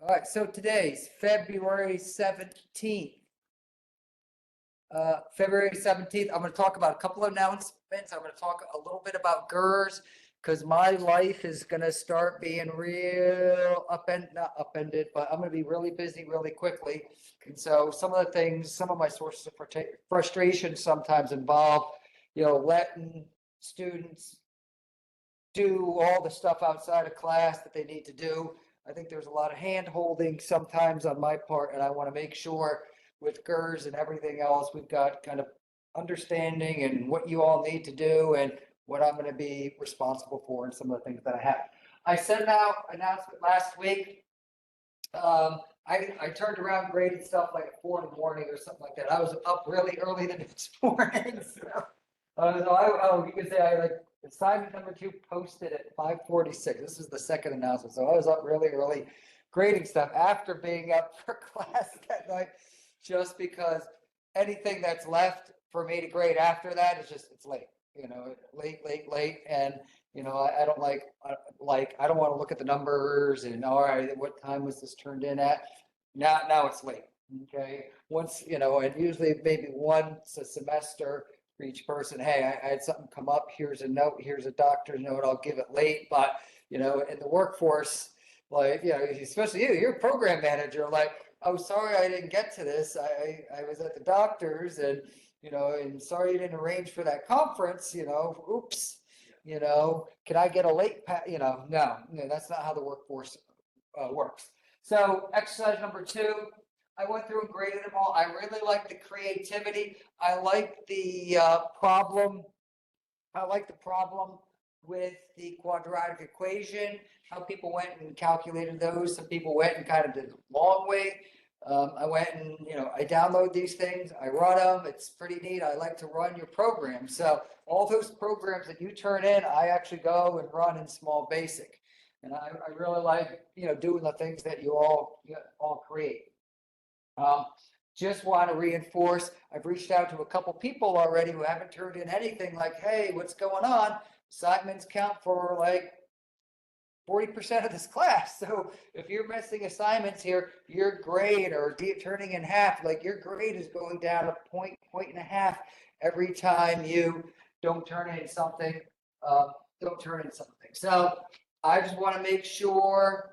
All right, so today's February 17th. February 17th, I'm going to talk about a couple of announcements. I'm going to talk a little bit about GERS because my life is going to start being real not upended, but I'm going to be really busy really quickly. And so some of the things, some of my sources of frustration sometimes involve, letting students do all the stuff outside of class that they need to do. I think there's a lot of hand holding sometimes on my part, and I want to make sure with GERS and everything else, we've got kind of understanding and what you all need to do and what I'm going to be responsible for and some of the things that I have. I sent out an announcement last week. I turned around graded stuff like at 4 in the morning or something like that. I was up really early the next morning. So you can say I assignment number 2 posted at 5:46. This is the second announcement. So I was up really early grading stuff after being up for class that night, just because anything that's left for me to grade after that is just, it's late, late. And, I don't I don't want to look at the numbers and, all right, what time was this turned in at? Now it's late. Okay. Once, and usually maybe once a semester for each person, hey, I had something come up, here's a note, here's a doctor's note, I'll give it late. But, in the workforce, especially you're a program manager, oh, sorry, I didn't get to this. I was at the doctor's and, and sorry you didn't arrange for that conference, oops, can I get a late, no, that's not how the workforce works. So exercise number 2, I went through and graded them all. I really like the creativity. I like the problem. I like the problem with the quadratic equation, how people went and calculated those. Some people went and kind of did the long way. I went and, I download these things. I run them. It's pretty neat. I like to run your program. So all those programs that you turn in, I actually go and run in small basic. And I really like, doing the things that you all create. Just want to reinforce, I've reached out to a couple people already who haven't turned in anything, like, hey, what's going on? Assignments count for 40% of this class. So if you're missing assignments here, your grade or turning in half, your grade is going down a point and a half every time you don't turn in something. So I just want to make sure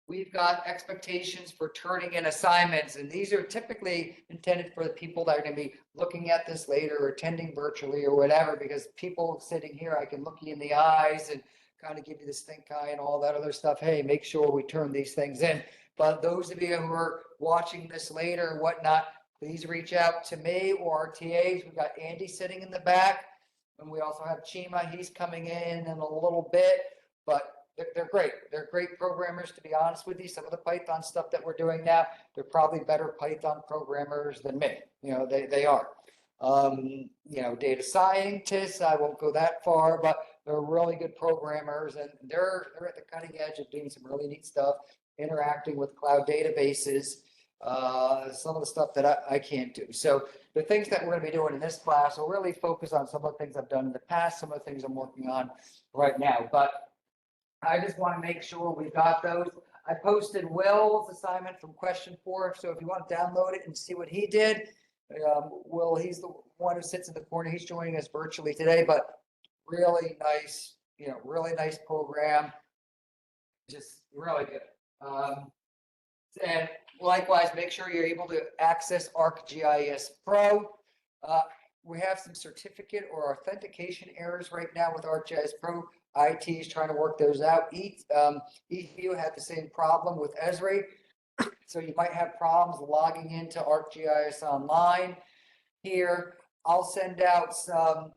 we've got expectations for turning in assignments, and these are typically intended for the people that are going to be looking at this later or attending virtually or whatever, because people sitting here, I can look you in the eyes and kind of give you this stink eye and all that other stuff. Hey, make sure we turn these things in. But those of you who are watching this later or whatnot, please reach out to me or our TAs. We've got Andy sitting in the back, and we also have Chima. He's coming in a little bit, but they're great. They're great programmers, to be honest with you. Some of the Python stuff that we're doing now, they're probably better Python programmers than me. They are. Data scientists, I won't go that far, but they're really good programmers, and they're at the cutting edge of doing some really neat stuff, interacting with cloud databases, some of the stuff that I can't do. So the things that we're going to be doing in this class will really focus on some of the things I've done in the past, some of the things I'm working on right now. But I just want to make sure we've got those. I posted Will's assignment from question 4. So if you want to download it and see what he did, Will, he's the one who sits in the corner. He's joining us virtually today, but really nice, really nice program. Just really good. And likewise, make sure you're able to access ArcGIS Pro. We have some certificate or authentication errors right now with ArcGIS Pro. IT is trying to work those out. EDU had the same problem with Esri. So you might have problems logging into ArcGIS Online here. I'll send out some,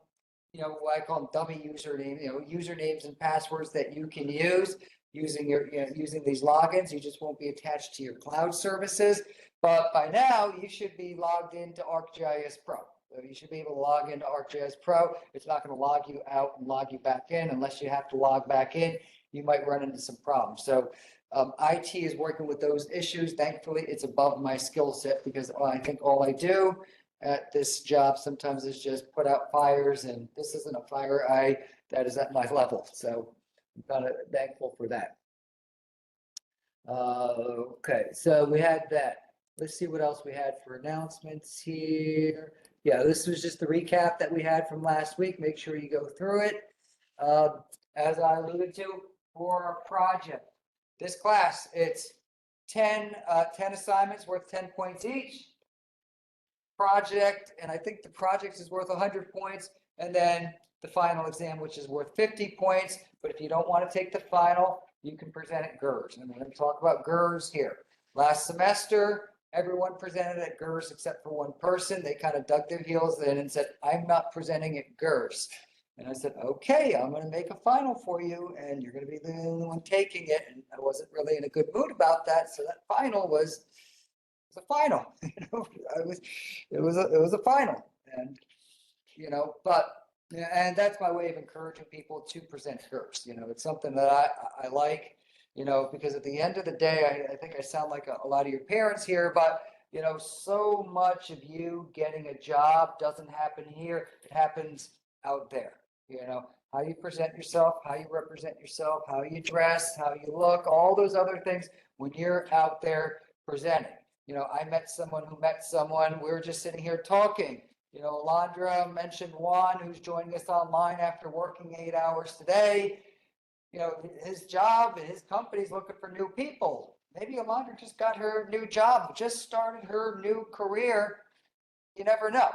what I call them dummy username, usernames and passwords that you can use using using these logins. You just won't be attached to your cloud services. But by now, you should be logged into ArcGIS Pro. So you should be able to log into ArcGIS Pro. It's not going to log you out and log you back in unless you have to log back in. You might run into some problems. So IT is working with those issues. Thankfully, it's above my skill set because I think all I do at this job sometimes is just put out fires, and this isn't a fire that is at my level. So I'm kind of thankful for that. Okay, so we had that. Let's see what else we had for announcements here. Yeah, this was just the recap that we had from last week. Make sure you go through it. As I alluded to, for our project, this class, it's 10 assignments worth 10 points each. Project, and I think the project is worth 100 points, and then the final exam, which is worth 50 points. But if you don't want to take the final, you can present at GERS. And we're going to talk about GERS here. Last semester, everyone presented at GERS except for one person. They kind of dug their heels in and said, I'm not presenting at GERS. And I said, okay, I'm going to make a final for you, and you're going to be the only one taking it. And I wasn't really in a good mood about that. So that final was a final. It was a final. And, but, and that's my way of encouraging people to present GERS. It's something that I like, because at the end of the day, I think I sound like a lot of your parents here, but so much of you getting a job doesn't happen here. It happens out there. How you present yourself, how you represent yourself, how you dress, how you look, all those other things when you're out there presenting. I met someone who met someone. We were just sitting here talking. Alondra mentioned Juan, who's joining us online after working 8 hours today. His job, his company's looking for new people. Maybe Alondra just got her new job, just started her new career. You never know.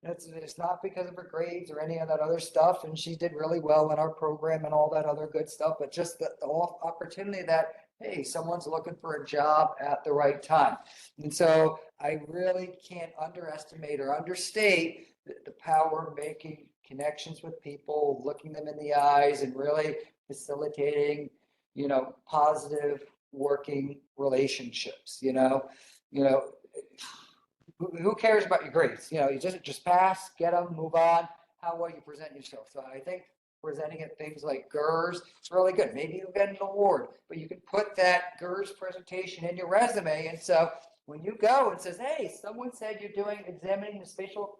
It's not because of her grades or any of that other stuff. And she did really well in our program and all that other good stuff, but just the opportunity that, hey, someone's looking for a job at the right time. And so I really can't underestimate or understate the power of making connections with people, looking them in the eyes, and really facilitating, positive working relationships. Who cares about your grades? You just pass, get them, move on. How well you present yourself. So I think presenting at things like GERS, it's really good. Maybe you'll get an award, but you can put that GERS presentation in your resume. And so when you go and says, hey, someone said you're examining the spatial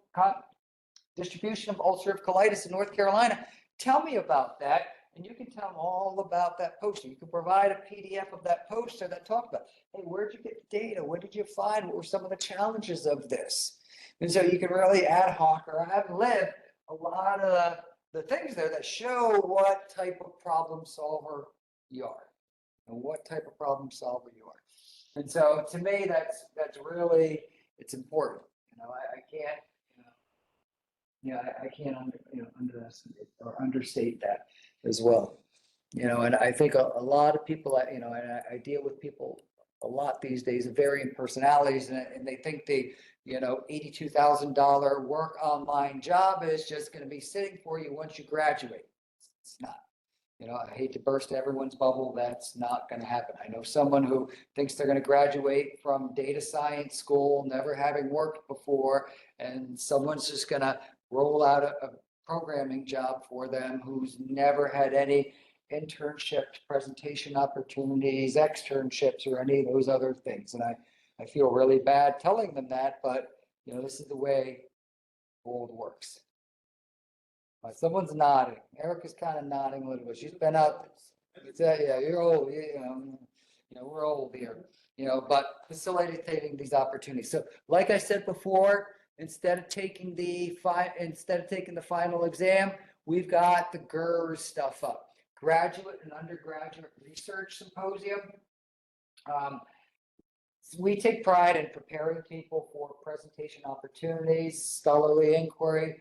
distribution of ulcerative colitis in North Carolina, tell me about that. And you can tell them all about that poster. You can provide a PDF of that poster that talks about, hey, where'd you get the data? What did you find? What were some of the challenges of this? And so you can really ad hoc or ad lib a lot of the things there that show what type of problem solver you are and what type of problem solver you are. And so to me, that's really, it's important. I can't, I can't underestimate or understate that as well. And I think a lot of people, and I deal with people a lot these days of varying personalities, and they think the, $82,000 work online job is just going to be sitting for you once you graduate. It's not. I hate to burst everyone's bubble. That's not going to happen. I know someone who thinks they're going to graduate from data science school, never having worked before, and someone's just going to roll out a programming job for them who's never had any internships, presentation opportunities, externships, or any of those other things. And I feel really bad telling them that, but this is the way the world works. Someone's nodding. Erica's kind of nodding a little bit. She's been out. Yeah, you're old. We're old here. But facilitating these opportunities. So, like I said before, instead of taking the final exam, we've got the GERS stuff up. Graduate and undergraduate research symposium. We take pride in preparing people for presentation opportunities, scholarly inquiry.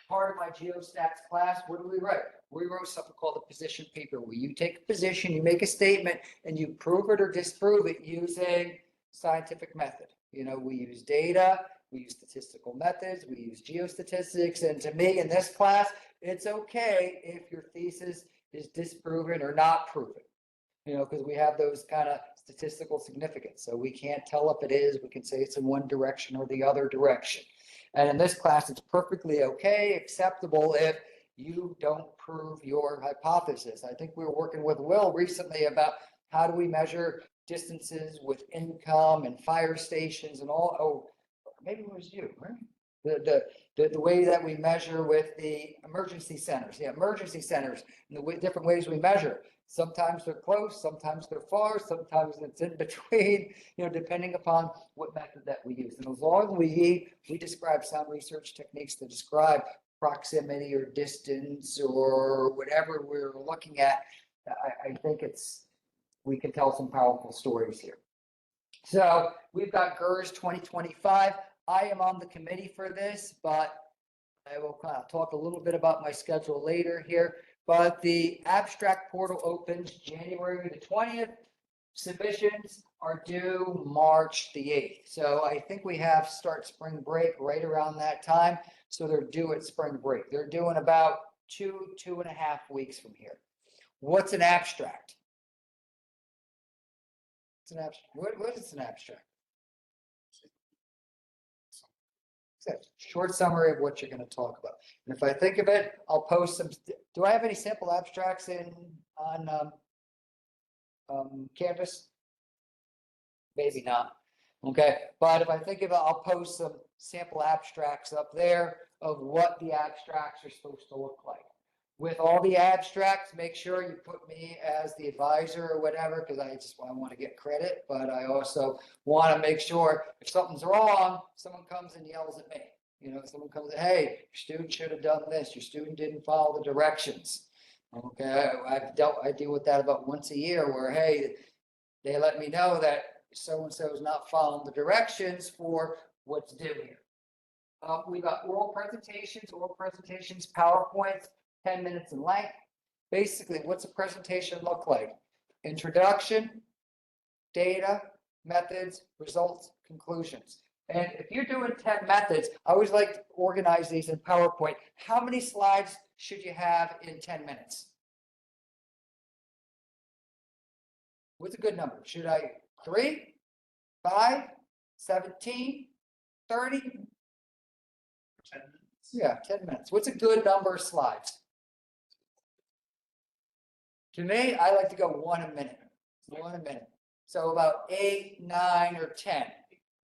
Part of my Geostats class, what do we write? We wrote something called a position paper, where you take a position, you make a statement, and you prove it or disprove it using scientific method. We use data, we use statistical methods, we use geostatistics, and to me in this class, it's okay if your thesis is disproven or not proven. Because we have those kind of statistical significance. So we can't tell if it is, we can say it's in one direction or the other direction. And in this class, it's perfectly okay, acceptable if you don't prove your hypothesis. I think we were working with Will recently about how do we measure distances with income and fire stations and all. Oh, maybe it was you, right? The way that we measure with the emergency centers. Yeah, emergency centers and the different ways we measure. Sometimes they're close, sometimes they're far, sometimes it's in between, depending upon what method that we use. And as long as we describe sound research techniques to describe proximity or distance or whatever we're looking at, I think we can tell some powerful stories here. So we've got GERS 2025. I am on the committee for this, but I will kind of talk a little bit about my schedule later here. But the abstract portal opens January the 20th. Submissions are due March the 8th. So I think we have start spring break right around that time. So they're due at spring break. They're due in about 2.5 weeks from here. What's an abstract? It's an abstract. What is an abstract? Short summary of what you're going to talk about. And if I think of it, I'll post some. Do I have any sample abstracts on Canvas? Maybe not. Okay, but if I think of it, I'll post some sample abstracts up there of what the abstracts are supposed to look like. With all the abstracts, make sure you put me as the advisor or whatever, because I want to get credit, but I also want to make sure if something's wrong, someone comes and yells at me. Someone comes and, hey, your student should have done this. Your student didn't follow the directions. Okay, I deal with that about once a year where, hey, they let me know that so-and-so is not following the directions for what's due here. We got oral presentations, PowerPoints, 10 minutes in length. Basically, what's a presentation look like? Introduction, data, methods, results, conclusions. And if you're doing 10 methods, I always like to organize these in PowerPoint. How many slides should you have in 10 minutes? What's a good number? Should I 3, 5, 17, 30? 10 minutes. Yeah, 10 minutes. What's a good number of slides? To me, I like to go 1 a minute. 1 a minute. So about 8, 9, or 10.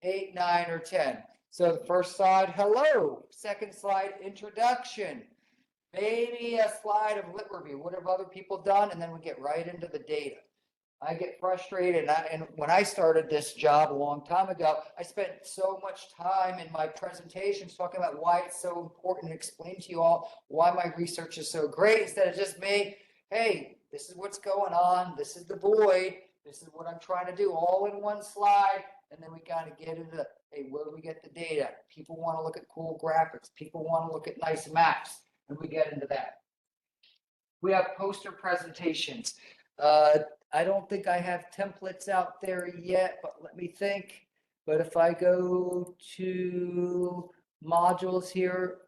8, 9, or 10. So the first slide, hello. Second slide, introduction. Maybe a slide of lit review. What have other people done? And then we get right into the data. I get frustrated. And when I started this job a long time ago, I spent so much time in my presentations talking about why it's so important to explain to you all why my research is so great, instead of just me, hey, this is what's going on. This is the void. This is what I'm trying to do, all in one slide. And then we got to get into, hey, where do we get the data? People want to look at cool graphics. People want to look at nice maps. And we get into that. We have poster presentations. I don't think I have templates out there yet, but let me think. But if I go to modules here,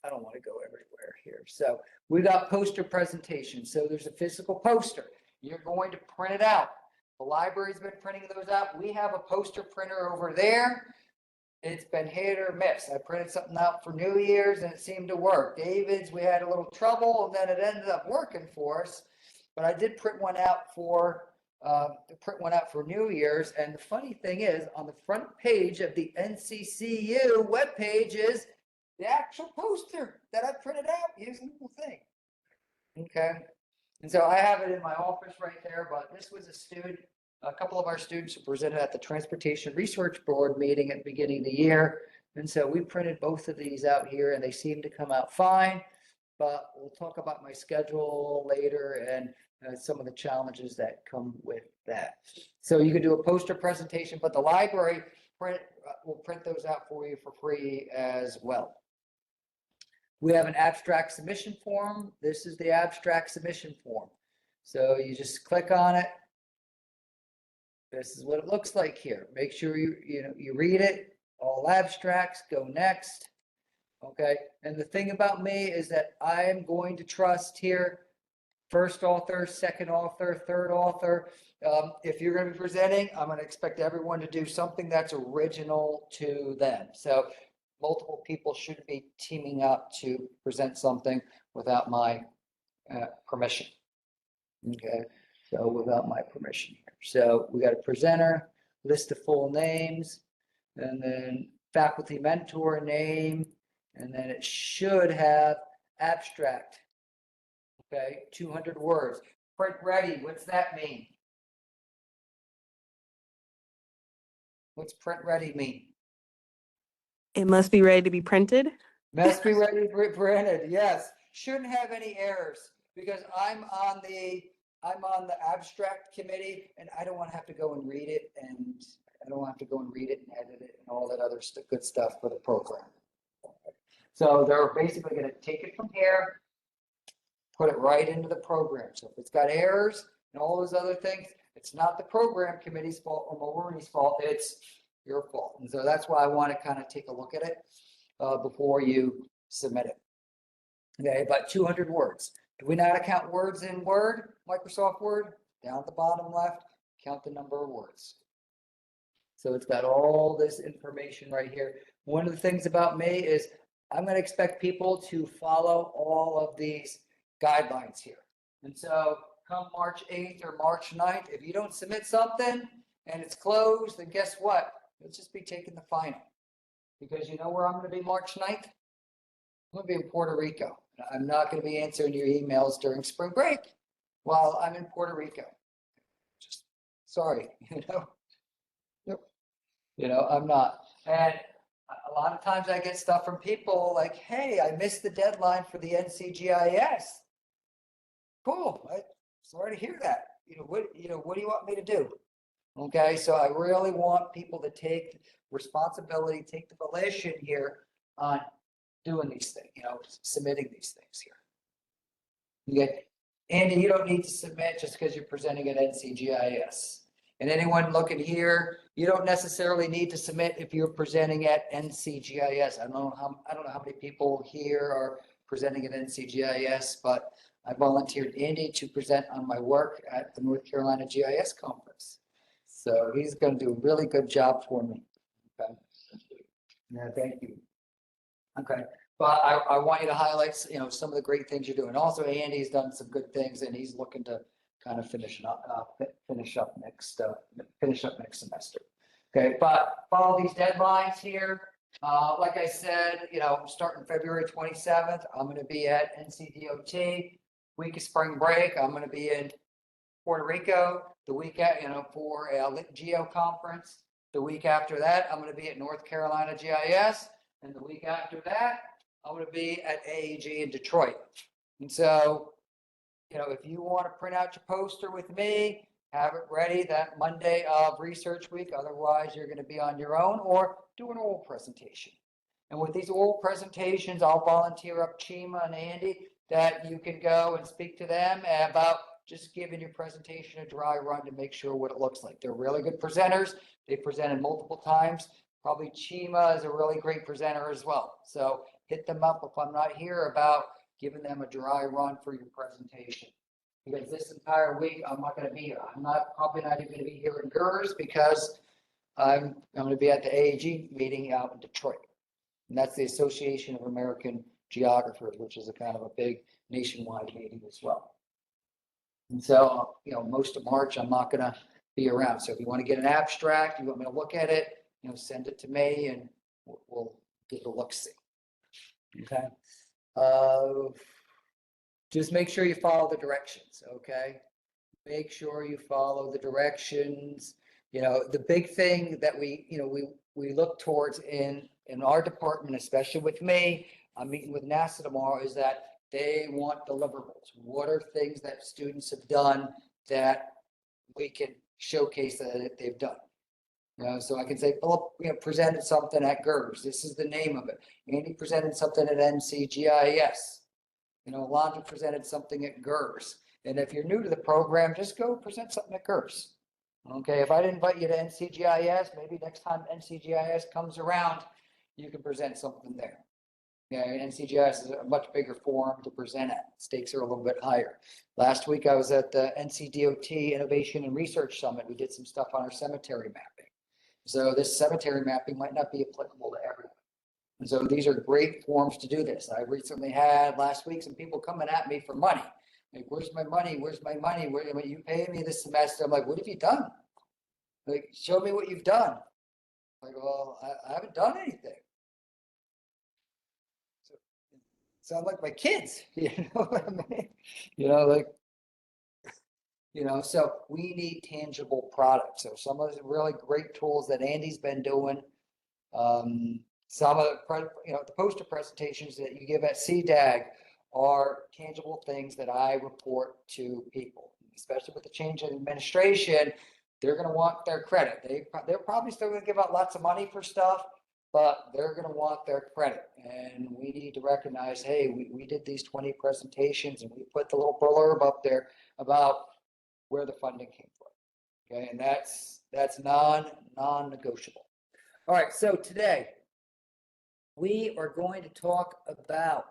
I don't want to go everywhere here. So we got poster presentations. So there's a physical poster. You're going to print it out. The library's been printing those out. We have a poster printer over there. It's been hit or miss. I printed something out for New Year's and it seemed to work. David's, we had a little trouble and then it ended up working for us. But I did print one out for New Year's. And the funny thing is, on the front page of the NCCU webpage is the actual poster that I printed out using the thing. Okay. And so I have it in my office right there, but this was a couple of our students who presented at the Transportation Research Board meeting at the beginning of the year. And so we printed both of these out here and they seem to come out fine, but we'll talk about my schedule later and some of the challenges that come with that. So you can do a poster presentation, but the library will print those out for you for free as well. We have an abstract submission form. This is the abstract submission form. So you just click on it. This is what it looks like here. Make sure you read it. All abstracts, go next. Okay. And the thing about me is that I am going to trust here first author, second author, third author. If you're going to be presenting, I'm going to expect everyone to do something that's original to them. So multiple people shouldn't be teaming up to present something without my permission. Okay, so without my permission here. So we got a presenter, list of full names, and then faculty mentor name, and then it should have abstract. Okay, 200 words. Print ready, what's that mean? What's print ready mean? It must be ready to be printed. Must be ready to be printed, yes. Shouldn't have any errors because I'm on the abstract committee and I don't want to have to go and read it and I don't have to go and read it and edit it and all that other good stuff for the program. So they're basically going to take it from here, put it right into the program. So if it's got errors and all those other things, it's not the program committee's fault or Maureen's fault, it's your fault. And so that's why I want to kind of take a look at it before you submit it. Okay, about 200 words. Do we not count words in Word, Microsoft Word? Down at the bottom left, count the number of words. So it's got all this information right here. One of the things about me is I'm going to expect people to follow all of these guidelines here. And so come March 8th or March 9th, if you don't submit something and it's closed, then guess what? You'll just be taking the final. Because you know where I'm going to be March 9th? I'm going to be in Puerto Rico. I'm not going to be answering your emails during spring break while I'm in Puerto Rico. Just sorry, you know. Yep. You know, I'm not. And a lot of times I get stuff from people like, hey, I missed the deadline for the NCGIS. Cool. Sorry to hear that. What do you want me to do? Okay, so I really want people to take responsibility, take the volition here on doing these things, submitting these things here. Okay, Andy, you don't need to submit just because you're presenting at NCGIS. And anyone looking here, you don't necessarily need to submit if you're presenting at NCGIS. I don't know how many people here are presenting at NCGIS, but I volunteered Andy to present on my work at the North Carolina GIS conference. So he's going to do a really good job for me. Okay. Yeah, thank you. Okay, but I want you to highlight, some of the great things you're doing. Also, Andy's done some good things, and he's looking to kind of finish up next semester. Okay, but follow these deadlines here. Like I said, starting February 27th, I'm going to be at NCDOT. Week of spring break, I'm going to be in Puerto Rico. The week for a Geo conference. The week after that, I'm going to be at North Carolina GIS. And the week after that, I'm going to be at AEG in Detroit. And so, if you want to print out your poster with me, have it ready that Monday of research week. Otherwise, you're going to be on your own or do an oral presentation. And with these oral presentations, I'll volunteer up Chima and Andy that you can go and speak to them about just giving your presentation a dry run to make sure what it looks like. They're really good presenters. They presented multiple times. Probably Chima is a really great presenter as well. So hit them up if I'm not here about giving them a dry run for your presentation. Because this entire week, I'm not going to be here. I'm probably not even going to be here in GERS because I'm going to be at the AAG meeting out in Detroit. And that's the Association of American Geographers, which is a kind of a big nationwide meeting as well. And so, most of March, I'm not going to be around. So if you want to get an abstract, you want me to look at it, send it to me and we'll get a look-see. Okay. Just make sure you follow the directions. Okay. Make sure you follow the directions. The big thing that we look towards in our department, especially with me, I'm meeting with NASA tomorrow, is that they want deliverables. What are things that students have done that we can showcase that they've done? So I can say, Philip, presented something at GERS. This is the name of it. Andy presented something at NCGIS. Alondra presented something at GERS. And if you're new to the program, just go present something at GERS. Okay, if I didn't invite you to NCGIS, maybe next time NCGIS comes around, you can present something there. NCGIS is a much bigger forum to present at. Stakes are a little bit higher. Last week, I was at the NCDOT Innovation and Research Summit. We did some stuff on our cemetery mapping. So this cemetery mapping might not be applicable to everyone. And so these are great forums to do this. I recently had last week some people coming at me for money. Like, where's my money? Where's my money? Where are you paying me this semester? I'm like, what have you done? Like, show me what you've done. Like, well, I haven't done anything. Sound like my kids, you know what I mean? Like, So we need tangible products. So some of the really great tools that Andy's been doing, some of the poster presentations that you give at CDAG are tangible things that I report to people, especially with the change in administration. They're going to want their credit. They're probably still going to give out lots of money for stuff, but they're going to want their credit. And we need to recognize, hey, we did these 20 presentations and we put the little blurb up there about where the funding came from. Okay, and that's non-negotiable. All right, so today we are going to talk about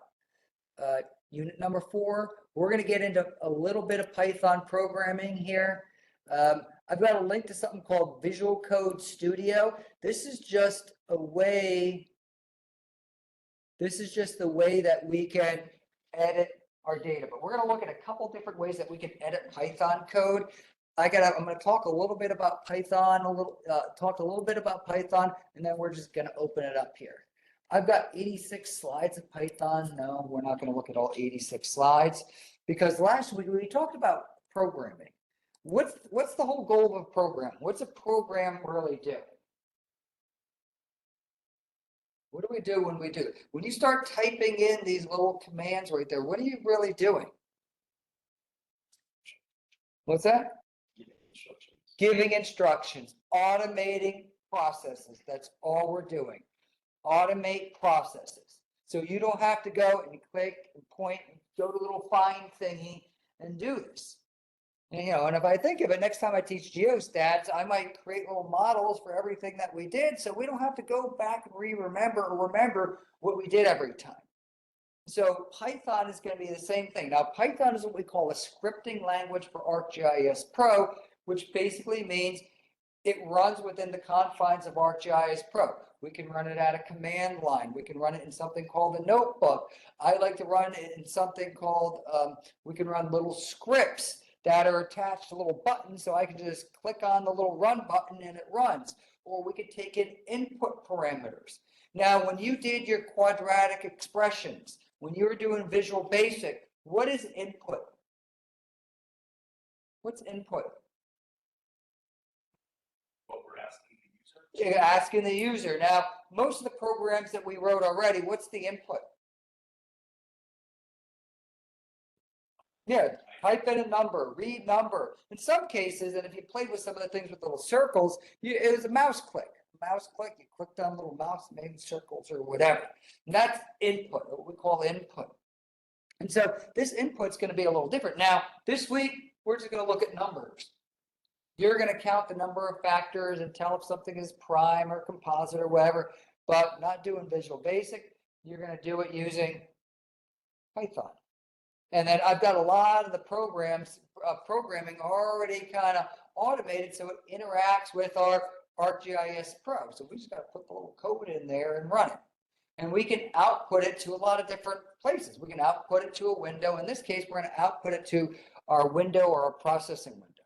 unit number 4. We're going to get into a little bit of Python programming here. I've got a link to something called Visual Code Studio. This is just a way that we can edit our data, but we're going to look at a couple different ways that we can edit Python code. I'm going to talk a little bit about Python, and then we're just going to open it up here. I've got 86 slides of Python. No, we're not going to look at all 86 slides because last week we talked about programming. What's the whole goal of a program? What's a program really do? What do we do when we do it? When you start typing in these little commands right there, what are you really doing? What's that? Giving instructions, automating processes. That's all we're doing. Automate processes. So you don't have to go and click and point and go to a little fine thingy and do this. And if I think of it, next time I teach geostats, I might create little models for everything that we did, so we don't have to go back and remember what we did every time. So Python is going to be the same thing. Now, Python is what we call a scripting language for ArcGIS Pro, which basically means it runs within the confines of ArcGIS Pro. We can run it at a command line. We can run it in something called a notebook. I like to run it in something called, we can run little scripts that are attached to little buttons, so I can just click on the little run button and it runs. Or we could take in input parameters. Now, when you did your quadratic expressions, when you were doing Visual Basic, what is input? What's input? What we're asking the user. You're asking the user. Now, most of the programs that we wrote already, what's the input? Yeah, type in a number, read number. In some cases, and if you played with some of the things with little circles, it was a mouse click. Mouse click, you clicked on little mouse, made circles or whatever. And that's input, what we call input. And so this input's going to be a little different. Now, this week, we're just going to look at numbers. You're going to count the number of factors and tell if something is prime or composite or whatever, but not doing Visual Basic. You're going to do it using Python. And then I've got a lot of the programming already kind of automated, so it interacts with our ArcGIS Pro. So we just got to put the little code in there and run it. And we can output it to a lot of different places. We can output it to a window. In this case, we're going to output it to our window or our processing window.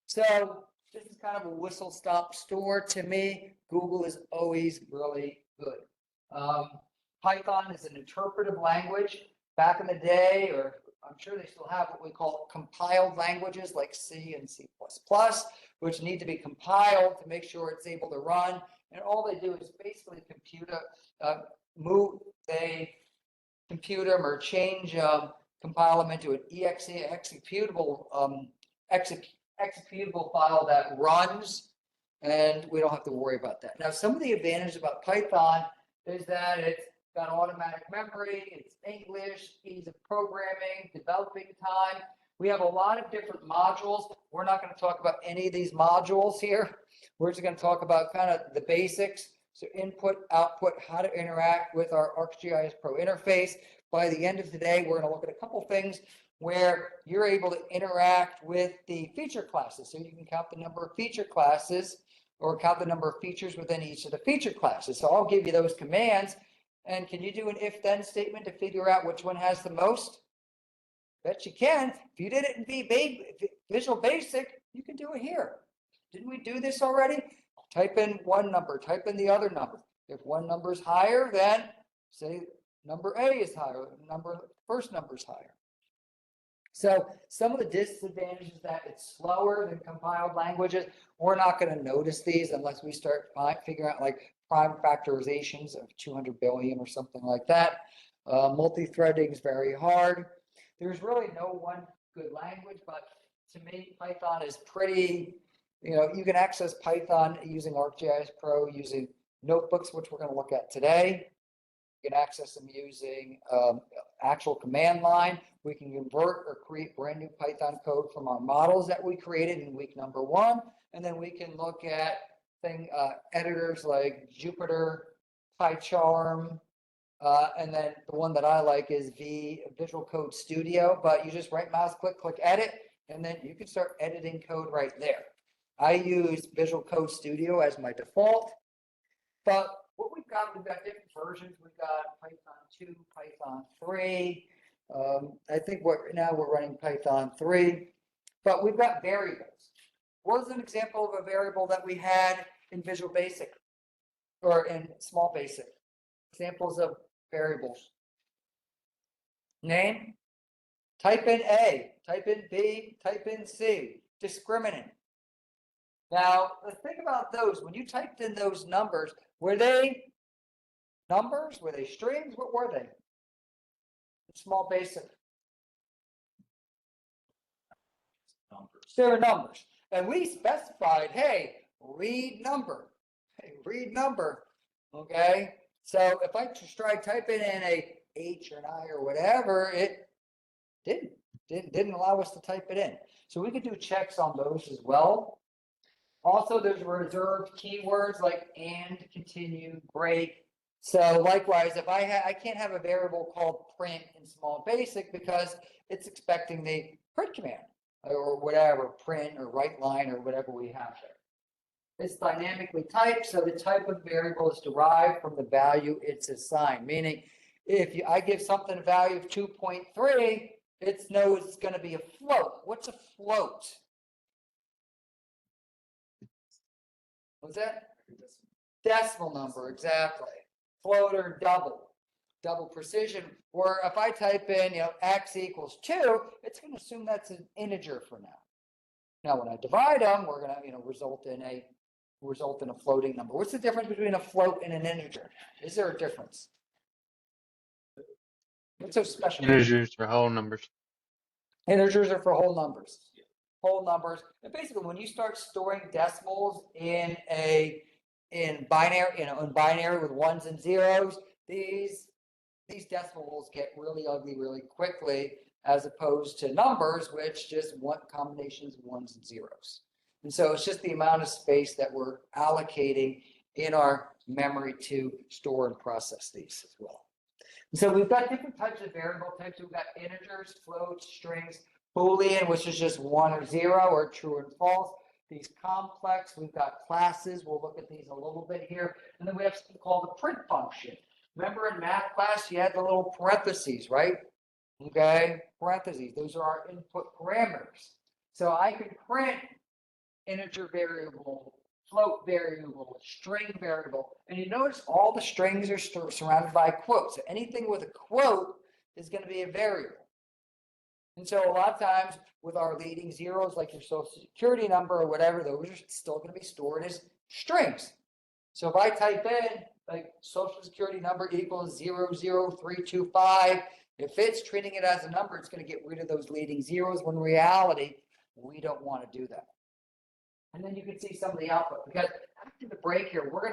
So this is kind of a whistle-stop store to me. Google is always really good. Python is an interpretive language. Back in the day, or I'm sure they still have what we call compiled languages like C and C++, which need to be compiled to make sure it's able to run. And all they do is basically compute them or change, compile them into an executable file that runs, and we don't have to worry about that. Now, some of the advantages about Python is that it's got automatic memory, it's English, ease of programming, developing time. We have a lot of different modules. We're not going to talk about any of these modules here. We're just going to talk about kind of the basics. So input, output, how to interact with our ArcGIS Pro interface. By the end of today, we're going to look at a couple things where you're able to interact with the feature classes. So you can count the number of feature classes or count the number of features within each of the feature classes. So I'll give you those commands. And can you do an if-then statement to figure out which one has the most? Bet you can. If you did it in Visual Basic, you can do it here. Didn't we do this already? Type in one number, type in the other number. If one number is higher, then say number A is higher, first number is higher. So some of the disadvantages that it's slower than compiled languages. We're not going to notice these unless we start figuring out like prime factorizations of 200 billion or something like that. Multi-threading is very hard. There's really no one good language, but to me, Python is pretty, you can access Python using ArcGIS Pro, using notebooks, which we're going to look at today. You can access them using actual command line. We can convert or create brand new Python code from our models that we created in week number 1. And then we can look at editors like Jupyter, PyCharm, and then the one that I like is Visual Code Studio, but you just right mouse click edit, and then you can start editing code right there. I use Visual Code Studio as my default, but what we've got different versions. We've got Python 2, Python 3. I think now we're running Python 3, but we've got variables. What was an example of a variable that we had in Visual Basic or in Small Basic? Examples of variables. Name, type in A, type in B, type in C, discriminant. Now, the thing about those, when you typed in those numbers, were they numbers? Were they strings? What were they? Small Basic. Numbers. They were numbers. And we specified, hey, read number. Hey, read number. Okay? So if I just try typing in a H or an I or whatever, it didn't allow us to type it in. So we could do checks on those as well. Also, there's reserved keywords like and, continue, break. So likewise, if I can't have a variable called print in Small Basic because it's expecting the print command or whatever, print or write line or whatever we have there. It's dynamically typed, so the type of variable is derived from the value it's assigned. Meaning, if I give something a value of 2.3, it knows it's going to be a float. What's a float? What's that? Decimal number, exactly. Float or double precision. Or if I type in, x equals 2, it's going to assume that's an integer for now. Now, when I divide them, we're going to, result in a floating number. What's the difference between a float and an integer? Is there a difference? What's so special? Integers are whole numbers. Integers are for whole numbers. Whole numbers. And basically, when you start storing decimals in binary, in binary with ones and zeros, these decimals get really ugly really quickly, as opposed to numbers, which just want combinations of ones and zeros. And so it's just the amount of space that we're allocating in our memory to store and process these as well. And so we've got different types of variable types. We've got integers, floats, strings, Boolean, which is just 1 or 0 or true and false. These complex, we've got classes. We'll look at these a little bit here. And then we have something called the print function. Remember in math class, you had the little parentheses, right? Okay, parentheses. Those are our input parameters. So I can print integer variable, float variable, string variable. And you notice all the strings are surrounded by quotes. So anything with a quote is going to be a variable. And so a lot of times with our leading zeros, like your social security number or whatever, those are still going to be stored as strings. So if I type in like social security number equals 00325, if it's treating it as a number, it's going to get rid of those leading zeros, when in reality, we don't want to do that. And then you can see some of the output, because after the break here, we're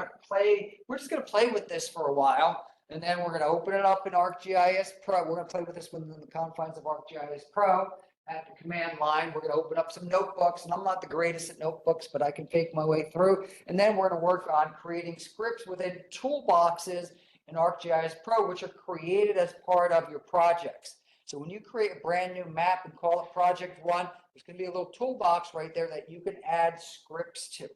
just going to play with this for a while. And then we're going to open it up in ArcGIS Pro. We're going to play with this within the confines of ArcGIS Pro at the command line. We're going to open up some notebooks, and I'm not the greatest at notebooks, but I can fake my way through. And then we're going to work on creating scripts within toolboxes in ArcGIS Pro, which are created as part of your projects. So when you create a brand new map and call it Project 1, there's going to be a little toolbox right there that you can add scripts to.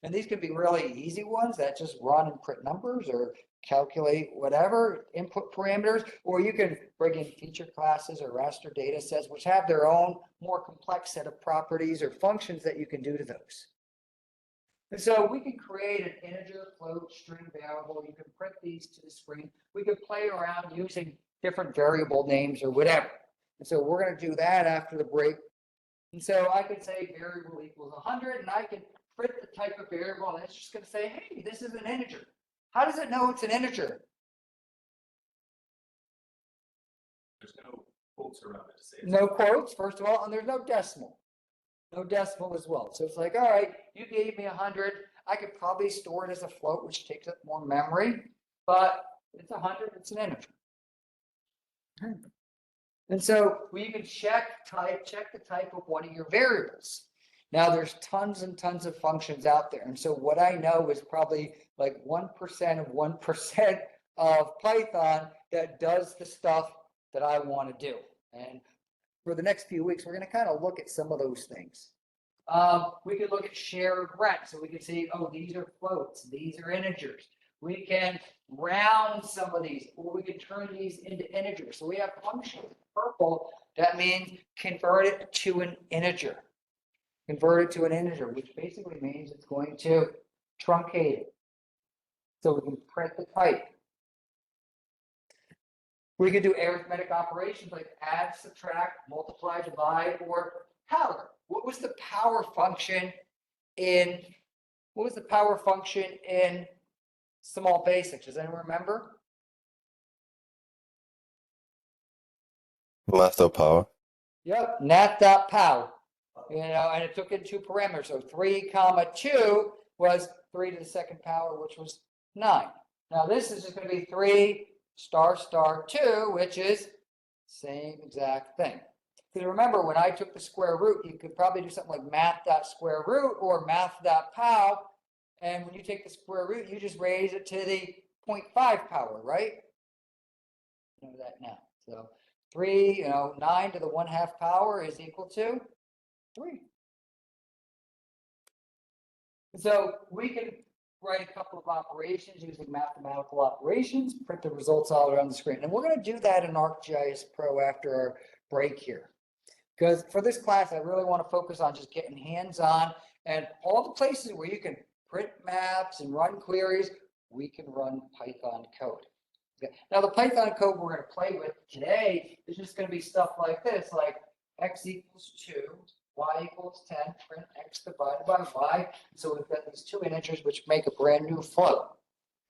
And these can be really easy ones that just run and print numbers or calculate whatever input parameters, or you can bring in feature classes or raster data sets, which have their own more complex set of properties or functions that you can do to those. And so we can create an integer, float, string, variable. You can print these to the screen. We can play around using different variable names or whatever. And so we're gonna do that after the break. And so I could say variable equals 100, and I can print the type of variable, and it's just gonna say, hey, this is an integer. How does it know it's an integer? There's no quotes around it to say. No quotes, first of all, and there's no decimal. No decimal as well. So it's like, all right, you gave me 100. I could probably store it as a float, which takes up more memory, but it's 100, it's an integer. And so we can check the type of one of your variables. Now there's tons and tons of functions out there. And so what I know is probably like 1% of 1% of Python that does the stuff that I want to do. And for the next few weeks, we're going to kind of look at some of those things. We could look at shared rent. So we can see, oh, these are floats, these are integers. We can round some of these, or we can turn these into integers. So we have functions in purple. That means convert it to an integer. Convert it to an integer, which basically means it's going to truncate it. So we can print the type. We could do arithmetic operations like add, subtract, multiply, divide, or power. What was the power function in small basics? Does anyone remember? Math of power. Yep, nat.pow. And it took in two parameters. So 3 comma 2 was 3 to the second power, which was 9. Now this is just going to be 3 star star 2, which is same exact thing. Because remember, when I took the square root, you could probably do something like math.square root or math.pow. And when you take the square root, you just raise it to the 0.5 power, right? You know that now. So 3, 9 to the 1/2 power is equal to 3. So we can write a couple of operations using mathematical operations, print the results all around the screen. And we're going to do that in ArcGIS Pro after our break here. Because for this class, I really want to focus on just getting hands-on, and all the places where you can print maps and run queries, we can run Python code. Okay. Now the Python code we're going to play with today is just going to be stuff like this, like x equals 2, y equals 10, print x divided by y. So we've got these two integers which make a brand new float.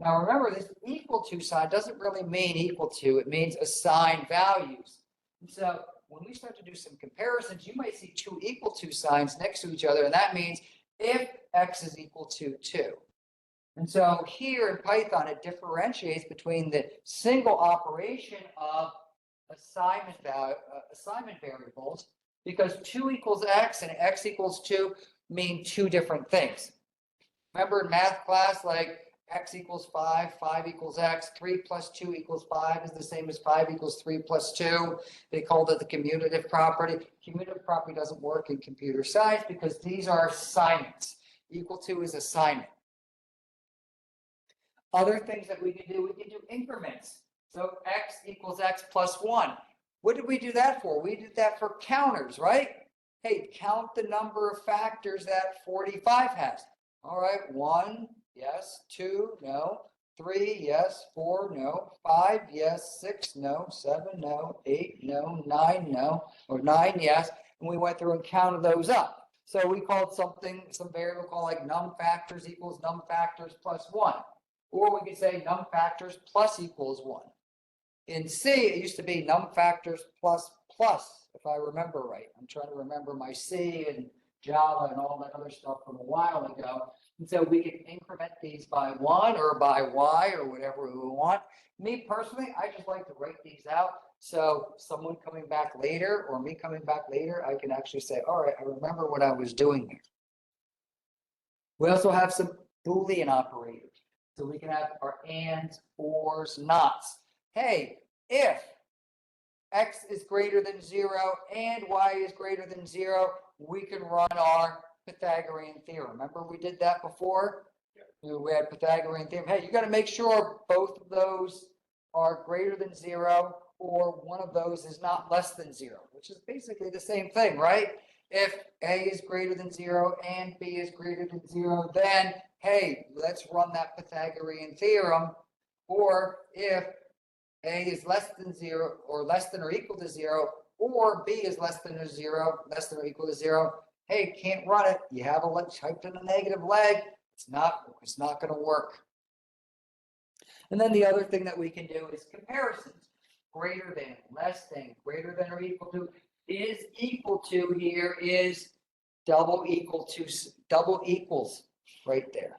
Now remember, this equal to sign doesn't really mean equal to, it means assign values. And so when we start to do some comparisons, you might see two equal to signs next to each other, and that means if x is equal to 2. And so here in Python, it differentiates between the single operation of assignment variables, because 2 equals x and x equals 2 mean two different things. Remember in math class, like x equals 5, 5 equals x, 3 plus 2 equals 5 is the same as 5 equals 3 plus 2. They called it the commutative property. Commutative property doesn't work in computer science because these are assignments. Equal to is assignment. Other things that we can do increments. So x equals x plus 1. What did we do that for? We did that for counters, right? Hey, count the number of factors that 45 has. All right, 1, yes, 2, no, 3, yes, 4, no, 5, yes, 6, no, 7, no, 8, no, 9, no, or 9, yes, and we went through and counted those up. So we called some variable called like num factors equals num factors plus 1. Or we could say num factors plus equals 1. In C, it used to be num factors plus, if I remember right. I'm trying to remember my C and Java and all that other stuff from a while ago. And so we can increment these by 1 or by y or whatever we want. Me personally, I just like to write these out. So someone coming back later or me coming back later, I can actually say, all right, I remember what I was doing there. We also have some Boolean operators. So we can have our ands, ors, nots. Hey, if x is greater than 0 and y is greater than 0, we can run our Pythagorean theorem. Remember we did that before? Yeah. We had Pythagorean theorem. Hey, you got to make sure both of those are greater than 0 or one of those is not less than 0, which is basically the same thing, right? If a is greater than 0 and b is greater than 0, then hey, let's run that Pythagorean theorem. Or if a is less than 0 or less than or equal to 0, or B is less than or 0, less than or equal to 0. Hey, can't run it. You have typed in a negative leg. It's not going to work. And then the other thing that we can do is comparisons. Greater than, less than, greater than or equal to, is equal to here is double equals right there.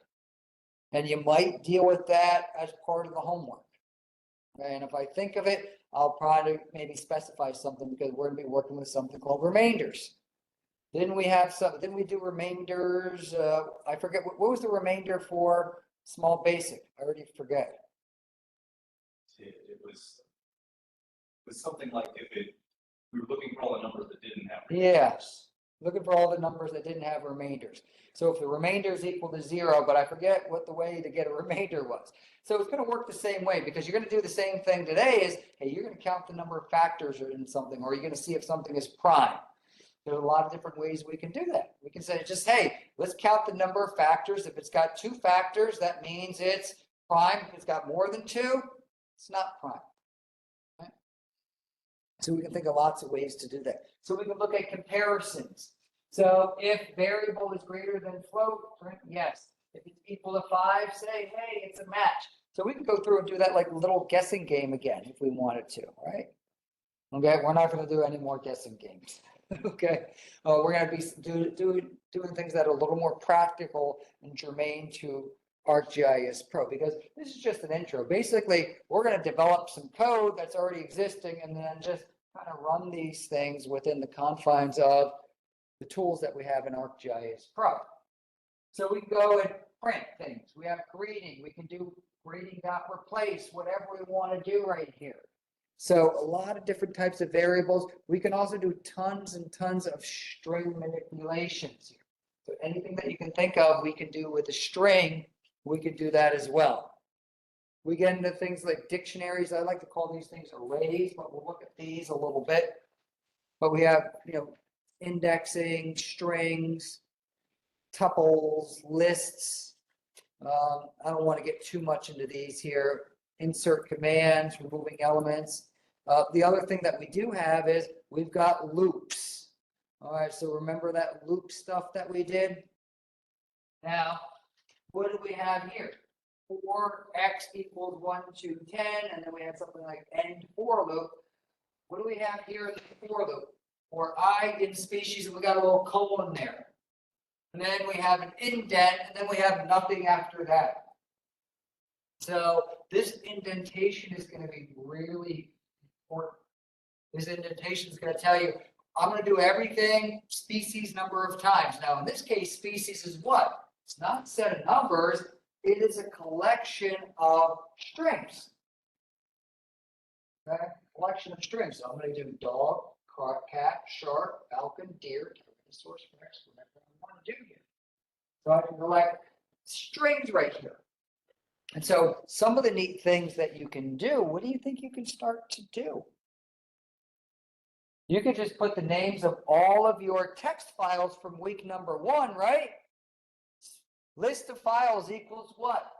And you might deal with that as part of the homework. And if I think of it, I'll probably maybe specify something because we're going to be working with something called remainders. Didn't we do remainders? I forget, what was the remainder for small basic? I already forget. It was something like we were looking for all the numbers that didn't have. Yeah, looking for all the numbers that didn't have remainders. So if the remainder is equal to 0, but I forget what the way to get a remainder was. So it's going to work the same way because you're going to do the same thing today is, hey, you're going to count the number of factors in something, or you're going to see if something is prime. There's a lot of different ways we can do that. We can say just, hey, let's count the number of factors. If it's got 2 factors, that means it's prime. If it's got more than 2, it's not prime. Right? So we can think of lots of ways to do that. So we can look at comparisons. So if variable is greater than float, yes. If it's equal to 5, say, hey, it's a match. So we can go through and do that like a little guessing game again if we wanted to, right? Okay, we're not going to do any more guessing games. Okay, we're going to be doing things that are a little more practical and germane to ArcGIS Pro, because this is just an intro. Basically, we're going to develop some code that's already existing and then just kind of run these things within the confines of the tools that we have in ArcGIS Pro. So we can go and print things. We have greeting. We can do greeting.replace, whatever we want to do right here. So a lot of different types of variables. We can also do tons and tons of string manipulations here. So anything that you can think of, we can do with a string. We could do that as well. We get into things like dictionaries. I like to call these things arrays, but we'll look at these a little bit. But we have, indexing, strings, tuples, lists. I don't want to get too much into these here. Insert commands, removing elements. The other thing that we do have is we've got loops. All right, so remember that loop stuff that we did? Now, what do we have here? 4x equals 1 to 10, and then we have something like end for loop. What do we have here in the for loop? Or I in species, and we got a little colon there. And then we have an indent, and then we have nothing after that. So this indentation is going to be really important. This indentation is going to tell you, I'm going to do everything species number of times. Now, in this case, species is what? It's not a set of numbers. It is a collection of strings. Okay? Collection of strings. So I'm going to do dog, cat, shark, falcon, deer, dinosaur, rex, whatever I want to do here. So I can collect strings right here. And so some of the neat things that you can do, what do you think you can start to do? You can just put the names of all of your text files from week number 1, right? List of files equals what?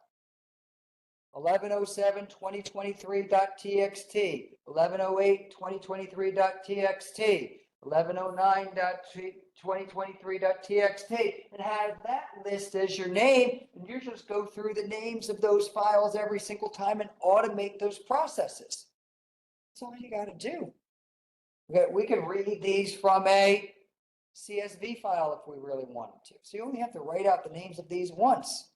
1107.2023.txt, 1108.2023.txt, 1109.2023.txt, and have that list as your name, and you just go through the names of those files every single time and automate those processes. That's all you got to do. We can read these from a CSV file if we really wanted to. So you only have to write out the names of these once.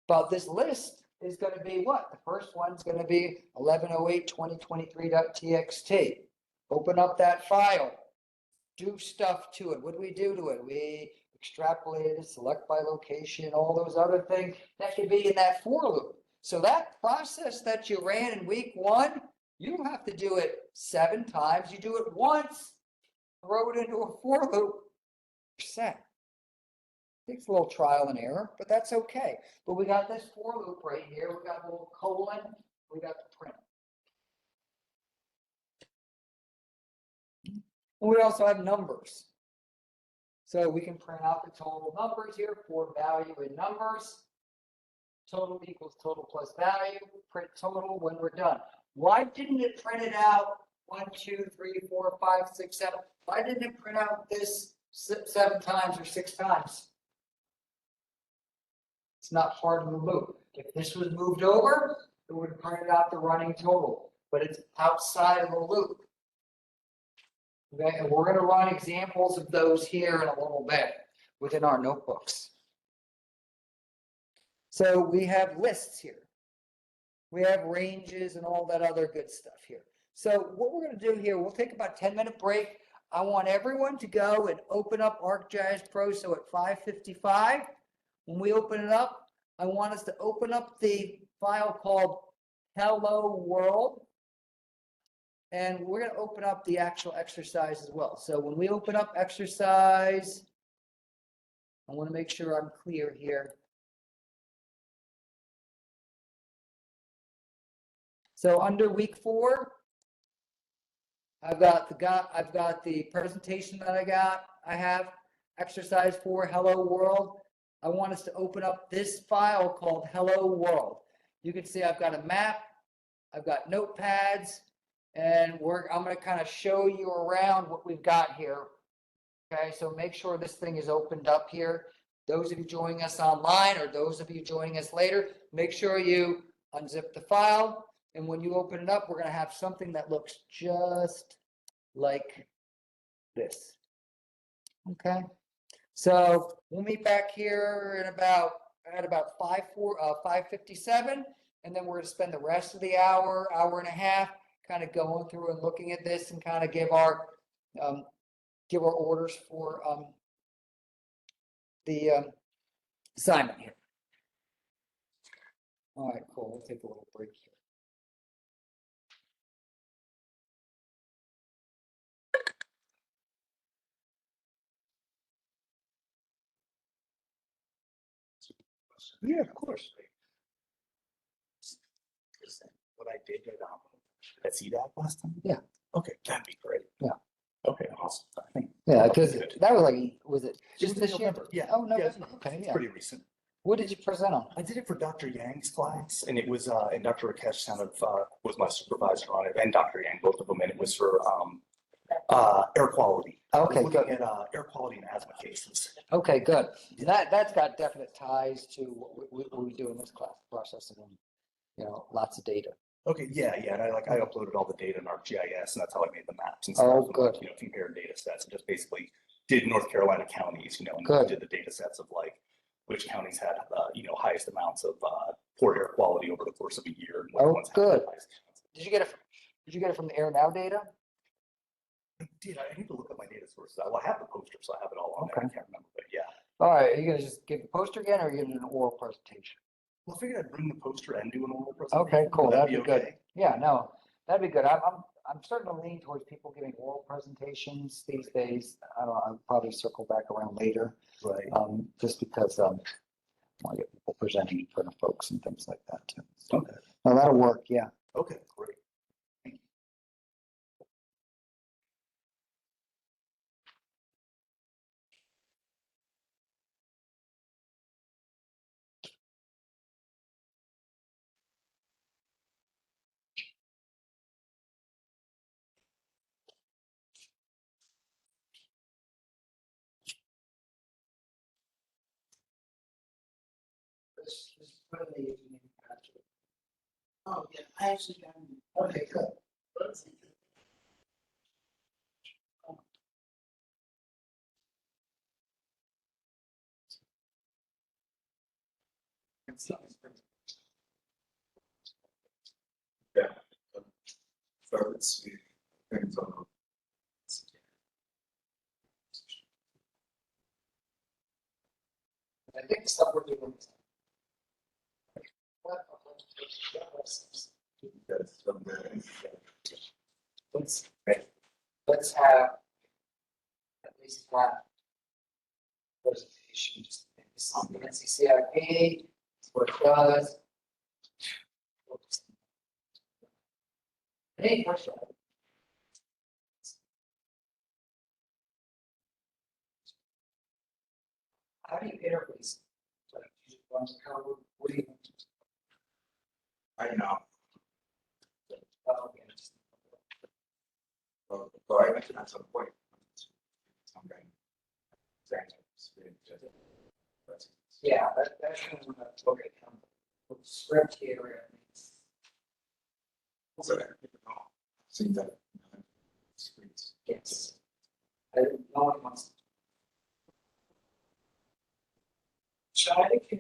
But this list is going to be what? The first one's going to be 1108.2023.txt. Open up that file. Do stuff to it. What do we do to it? We extrapolate it, select by location, all those other things. That could be in that for loop. So that process that you ran in week 1, you don't have to do it 7 times. You do it once, throw it into a for loop, set. Takes a little trial and error, but that's okay. But we got this for loop right here. We got a little colon. We got the print. And we also have numbers. So we can print out the total numbers here for value in numbers. Total equals total plus value. Print total when we're done. Why didn't it print it out 1, 2, 3, 4, 5, 6, 7. Why didn't it print out this 7 times or 6 times? It's not part of the loop. If this was moved over, it would have printed out the running total, but it's outside of the loop. Okay, and we're going to run examples of those here in a little bit within our notebooks. So we have lists here. We have ranges and all that other good stuff here. So what we're going to do here, we'll take about a 10-minute break. I want everyone to go and open up ArcGIS Pro. So at 5:55, when we open it up, I want us to open up the file called Hello World. And we're going to open up the actual exercise as well. So when we open up exercise, I want to make sure I'm clear here. So under week 4, I've got the presentation that I have exercise 4, Hello World. I want us to open up this file called Hello World. You can see I've got a map, I've got notepads, and I'm going to kind of show you around what we've got here. Okay, so make sure this thing is opened up here. Those of you joining us online or those of you joining us later, make sure you unzip the file. And when you open it up, we're going to have something that looks just like this. Okay, so we'll meet back here at about 5:57, and then we're going to spend the rest of the hour and a half kind of going through and looking at this and kind of give our orders for the assignment here. All right, cool. We'll take a little break here. Yeah, of course. What I did at CDAC last time? Yeah. Okay, that'd be great. Yeah. Okay, awesome. I think. Yeah, because that was like, was it just was in this year? November. Yeah. Oh, no. Yeah, Okay, it's yeah. pretty recent. What did you present on? I did it for Dr. Yang's class, and it was, and Dr. Rakesh kind of was my supervisor on it, and Dr. Yang, both of them, and it was for air quality. Okay, Looking good. at air quality in asthma cases. Okay, good. That's got definite ties to what we do in this class, processing, lots of data. Okay, yeah, and I uploaded all the data in our GIS, and that's how I made the maps and Oh, stuff. good. And, compared data sets, and just basically did North Carolina counties, and Good. did the data sets of like which counties had, highest amounts of poor air quality over the course of a year. And what Oh, ones had good. the highest amounts. Did you get it from the Air Now data? I did. I need to look at my data sources. Well, I have the poster, so I have it all on there. I Okay. can't remember, but yeah. All right, are you gonna just give the poster again, or are you gonna do an oral presentation? Well, I figured I'd bring the poster and do an oral presentation. Okay, cool. Would that That'd be good. okay? Yeah, no, that'd be good. I'm starting to lean towards people giving oral presentations these days. I don't know, I'll probably circle back around later, Right. just because, I want to get people presenting in front of folks and things like that too. So, Okay. no, that'll work, yeah. Okay, great. Oh, yeah, I actually got it. Okay, good. Yeah. So it's depends on. I think stuff we're doing. That's from the. Let's have at least one presentation, just maybe something at CCIP, what it does. Any question? How do you interface? Like, you just run the code, what do you? I know. Oh, yeah, just- So I mentioned at some point. Yeah, that's when I'm gonna look at the script here. So, see that. Yes. I don't know it wants. Try to.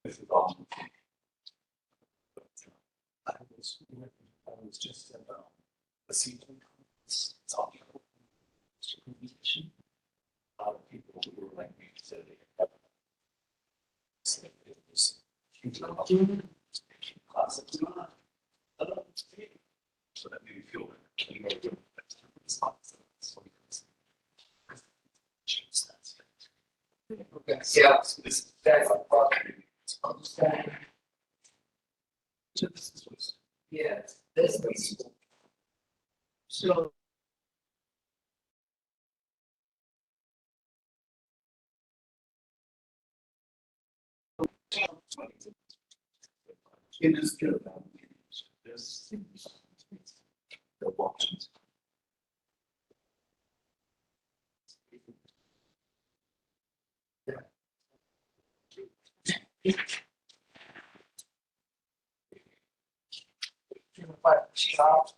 This is awesome. I was just at a season. It's all. A lot of people who were like me said they had. Said it was huge. Classes. So that made me feel like Yeah. So this That's was yeah, this is. So. it is good. This the options. Shop.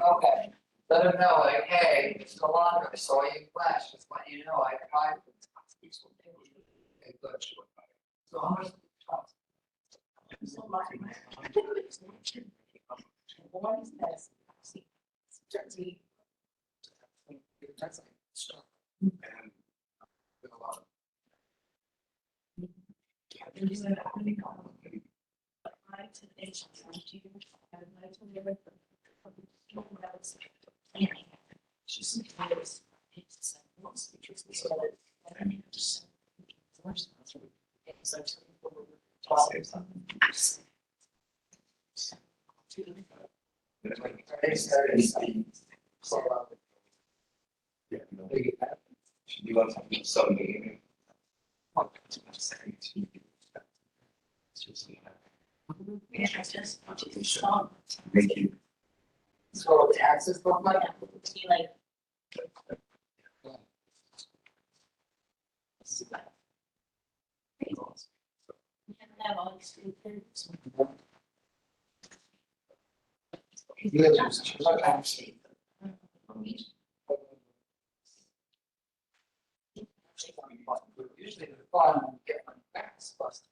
Okay, let them know, like, hey, it's the laundry, I saw you in Flash, just let you know, I applied. Okay, good. So how much? You want something? Thank you. So taxes look like. Usually the fun, get my backs busted.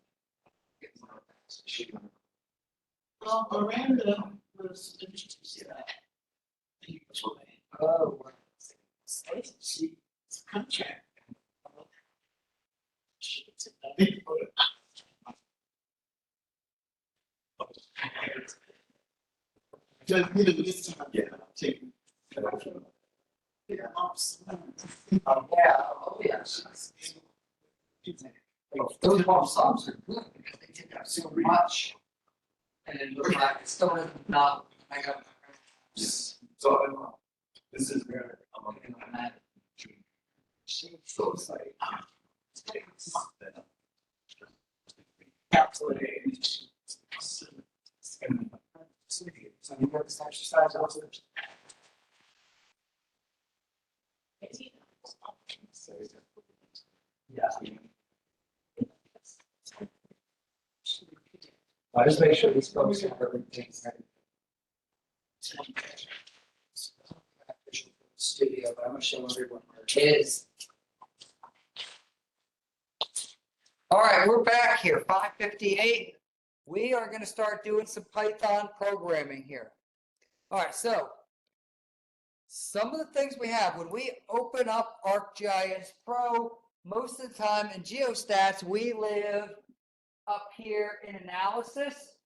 Well, Miranda was interested in that. Oh. She's a contract. Just need a list of. Yeah. Take. Yeah. Yeah, oh, yeah. Those bomb songs are good because they take out so much. And it looks like it's still not, I got. So, this is where, So it's like. So you work this exercise also. Yeah. I just make sure these folks have everything right. Studio, but I'm gonna show everyone where it is. All right, we're back here, 5:58. We are gonna start doing some Python programming here. All right, so some of the things we have, when we open up ArcGIS Pro, most of the time in Geostats, we live up here in analysis,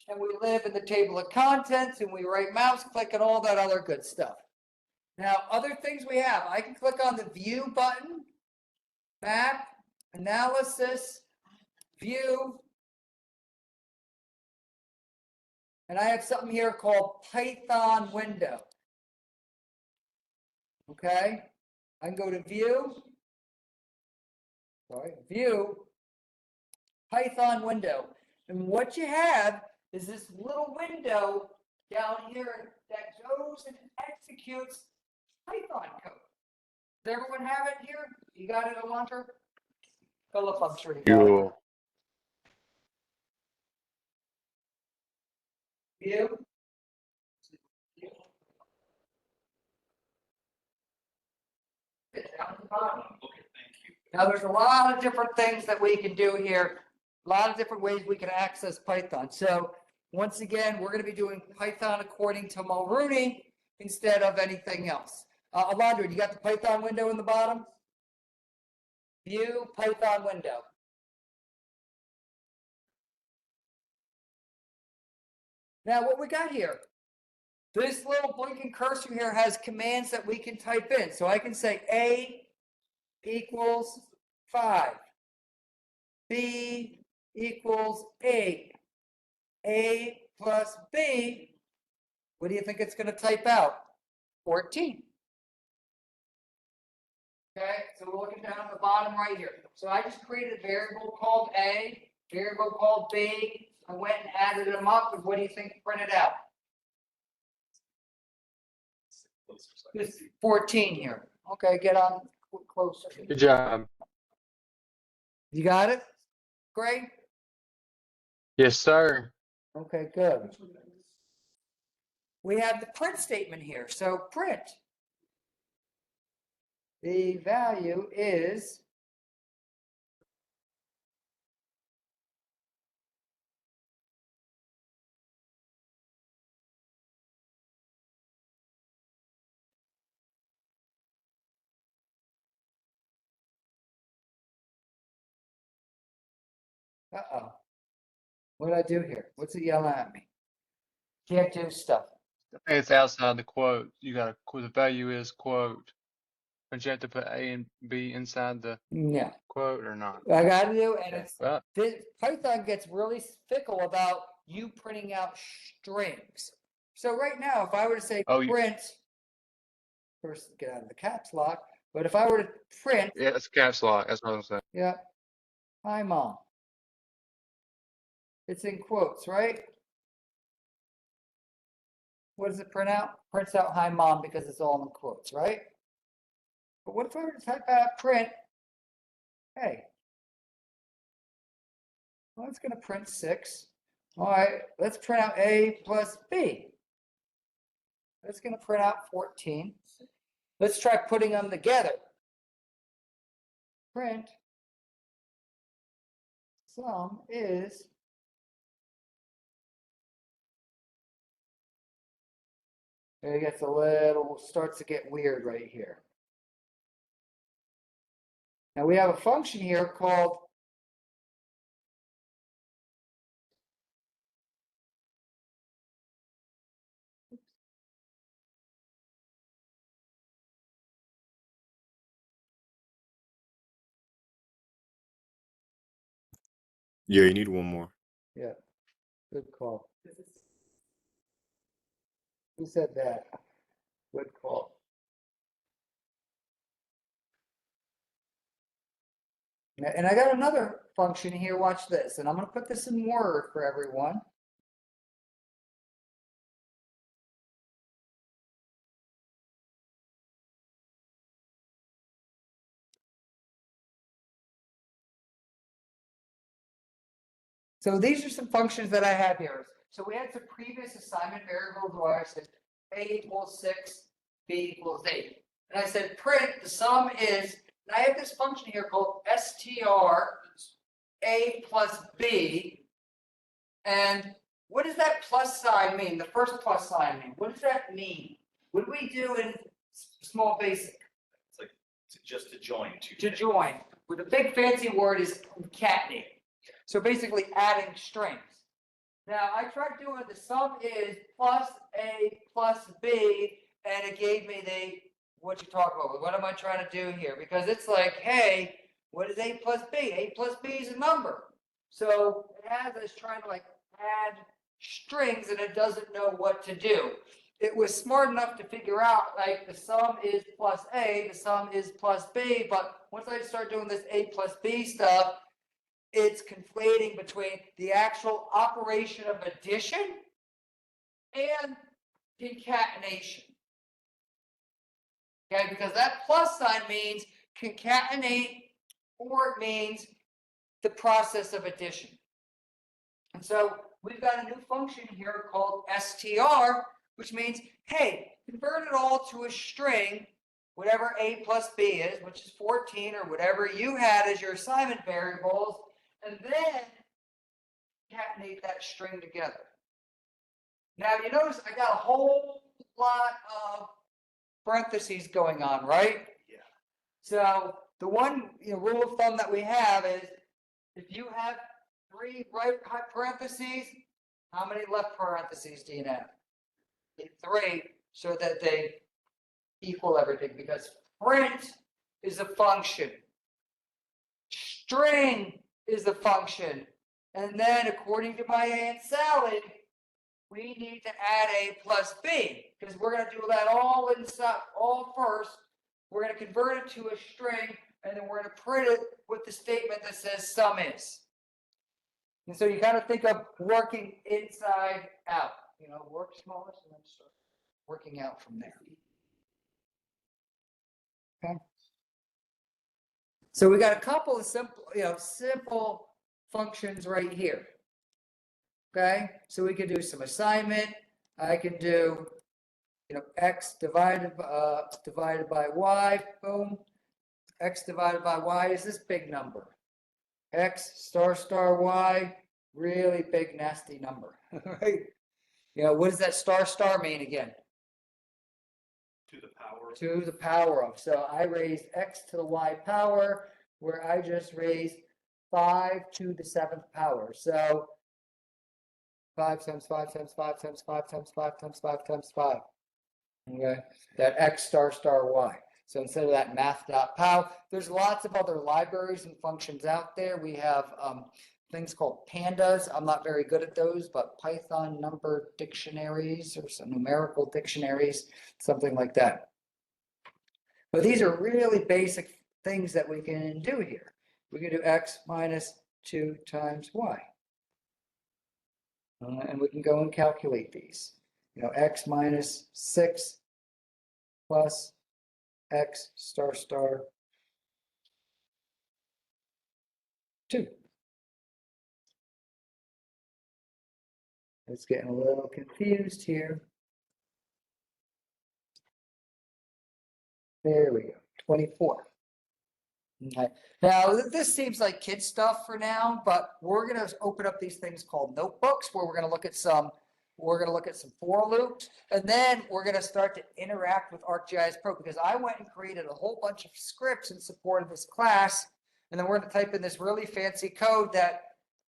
and we live in the table of contents, and we right mouse click and all that other good stuff. Now, other things we have, I can click on the view button, map, analysis, view, and I have something here called Python window. Okay, I can go to view, view, Python window. And what you have is this little window down here that goes and executes Python code. Does everyone have it here? You got it, Alondra? Philip, I'm sure you got it. View. Down at the bottom. Now, there's a lot of different things that we can do here, a lot of different ways we can access Python. So once again, we're going to be doing Python according to Mulrooney instead of anything else. Alondra, you got the Python window in the bottom? View Python window. Now, what we got here, this little blinking cursor here has commands that we can type in. So I can say A equals 5. B equals 8. A plus B, what do you think it's going to type out? 14. Okay, so we're looking down at the bottom right here. So I just created a variable called A, variable called B. I went and added them up, and what do you think printed out? It's 14 here. Okay, get on closer. Good job. You got it? Great. Yes, sir. Okay, good. we have the print statement here. So print. The value is uh-oh. What did I do here? What's it yelling at me? Can't do stuff. Hey, it's outside the quote. You got the value is quote. But you have to put A and B inside the Yeah, quote or not. I gotta do, and Okay. it's Well, Python gets really fickle about you printing out strings. So right now, if I were to say Oh, print, first get out of the caps lock, but if I were to print, yeah, it's caps lock. That's what I'm saying. yeah, hi mom. It's in quotes, right? What does it print out? Prints out hi mom because it's all in quotes, right? But what if I were to type out print, hey, well, it's going to print 6. All right, let's print out A plus B. That's going to print out 14. Let's try putting them together. Print sum is it gets a little, starts to get weird right here. Now we have a function here called Yeah, you need one more. yeah, good call. Who said that? Good call. And I got another function here. Watch this, and I'm going to put this in Word for everyone. So these are some functions that I have here. So we had some previous assignment variables where I said A equals 6, B equals 8. And I said print, the sum is, and I have this function here called str A plus B. And what does that plus sign mean? The first plus sign mean? What does that mean? What do we do in small basic? It's like just to join two. To join. With a big fancy word is concatenate. So basically adding strings. Now I tried doing the sum is plus A plus B, and it gave me the, what you talk about, what am I trying to do here? Because it's like, hey, what is A plus B? A plus B is a number. So it has us trying to like add strings and it doesn't know what to do. It was smart enough to figure out like the sum is plus A, the sum is plus B, but once I start doing this A plus B stuff, it's conflating between the actual operation of addition and concatenation. Okay, because that plus sign means concatenate or it means the process of addition. And so we've got a new function here called str, which means, hey, convert it all to a string, whatever A plus B is, which is 14 or whatever you had as your assignment variables, and then concatenate that string together. Now you notice I got a whole lot of parentheses going on, right? Yeah. So the one rule of thumb that we have is if you have 3 right parentheses, how many left parentheses do you have? 3, so that they equal everything, because print is a function. String is a function. And then according to my Aunt Sally, we need to add A plus B, because we're going to do that all inside, all first. We're going to convert it to a string, and then we're going to print it with the statement that says sum is. And so you got to think of working inside out. Work smallest and then start working out from there. Okay. So we got a couple of simple functions right here. Okay, so we could do some assignment. I can do, x divided by y, boom. X divided by y is this big number. X star y, really big nasty number, right? What does that star mean again? To the power. To the power of. So I raised x to the y power, where I just raised 5 to the 7th power. So 5 times 5 times 5 times 5 times 5 times 5 times 5. Okay, that x star y. So instead of that math.pow, there's lots of other libraries and functions out there. We have things called pandas. I'm not very good at those, but Python number dictionaries or some numerical dictionaries, something like that. But these are really basic things that we can do here. We can do x minus 2 times y. And we can go and calculate these. X minus 6 plus x star 2. It's getting a little confused here. There we go, 24. Okay. Now, this seems like kid stuff for now, but we're going to open up these things called notebooks where we're going to look at some for loops, and then we're going to start to interact with ArcGIS Pro, because I went and created a whole bunch of scripts in support of this class, and then we're going to type in this really fancy code that,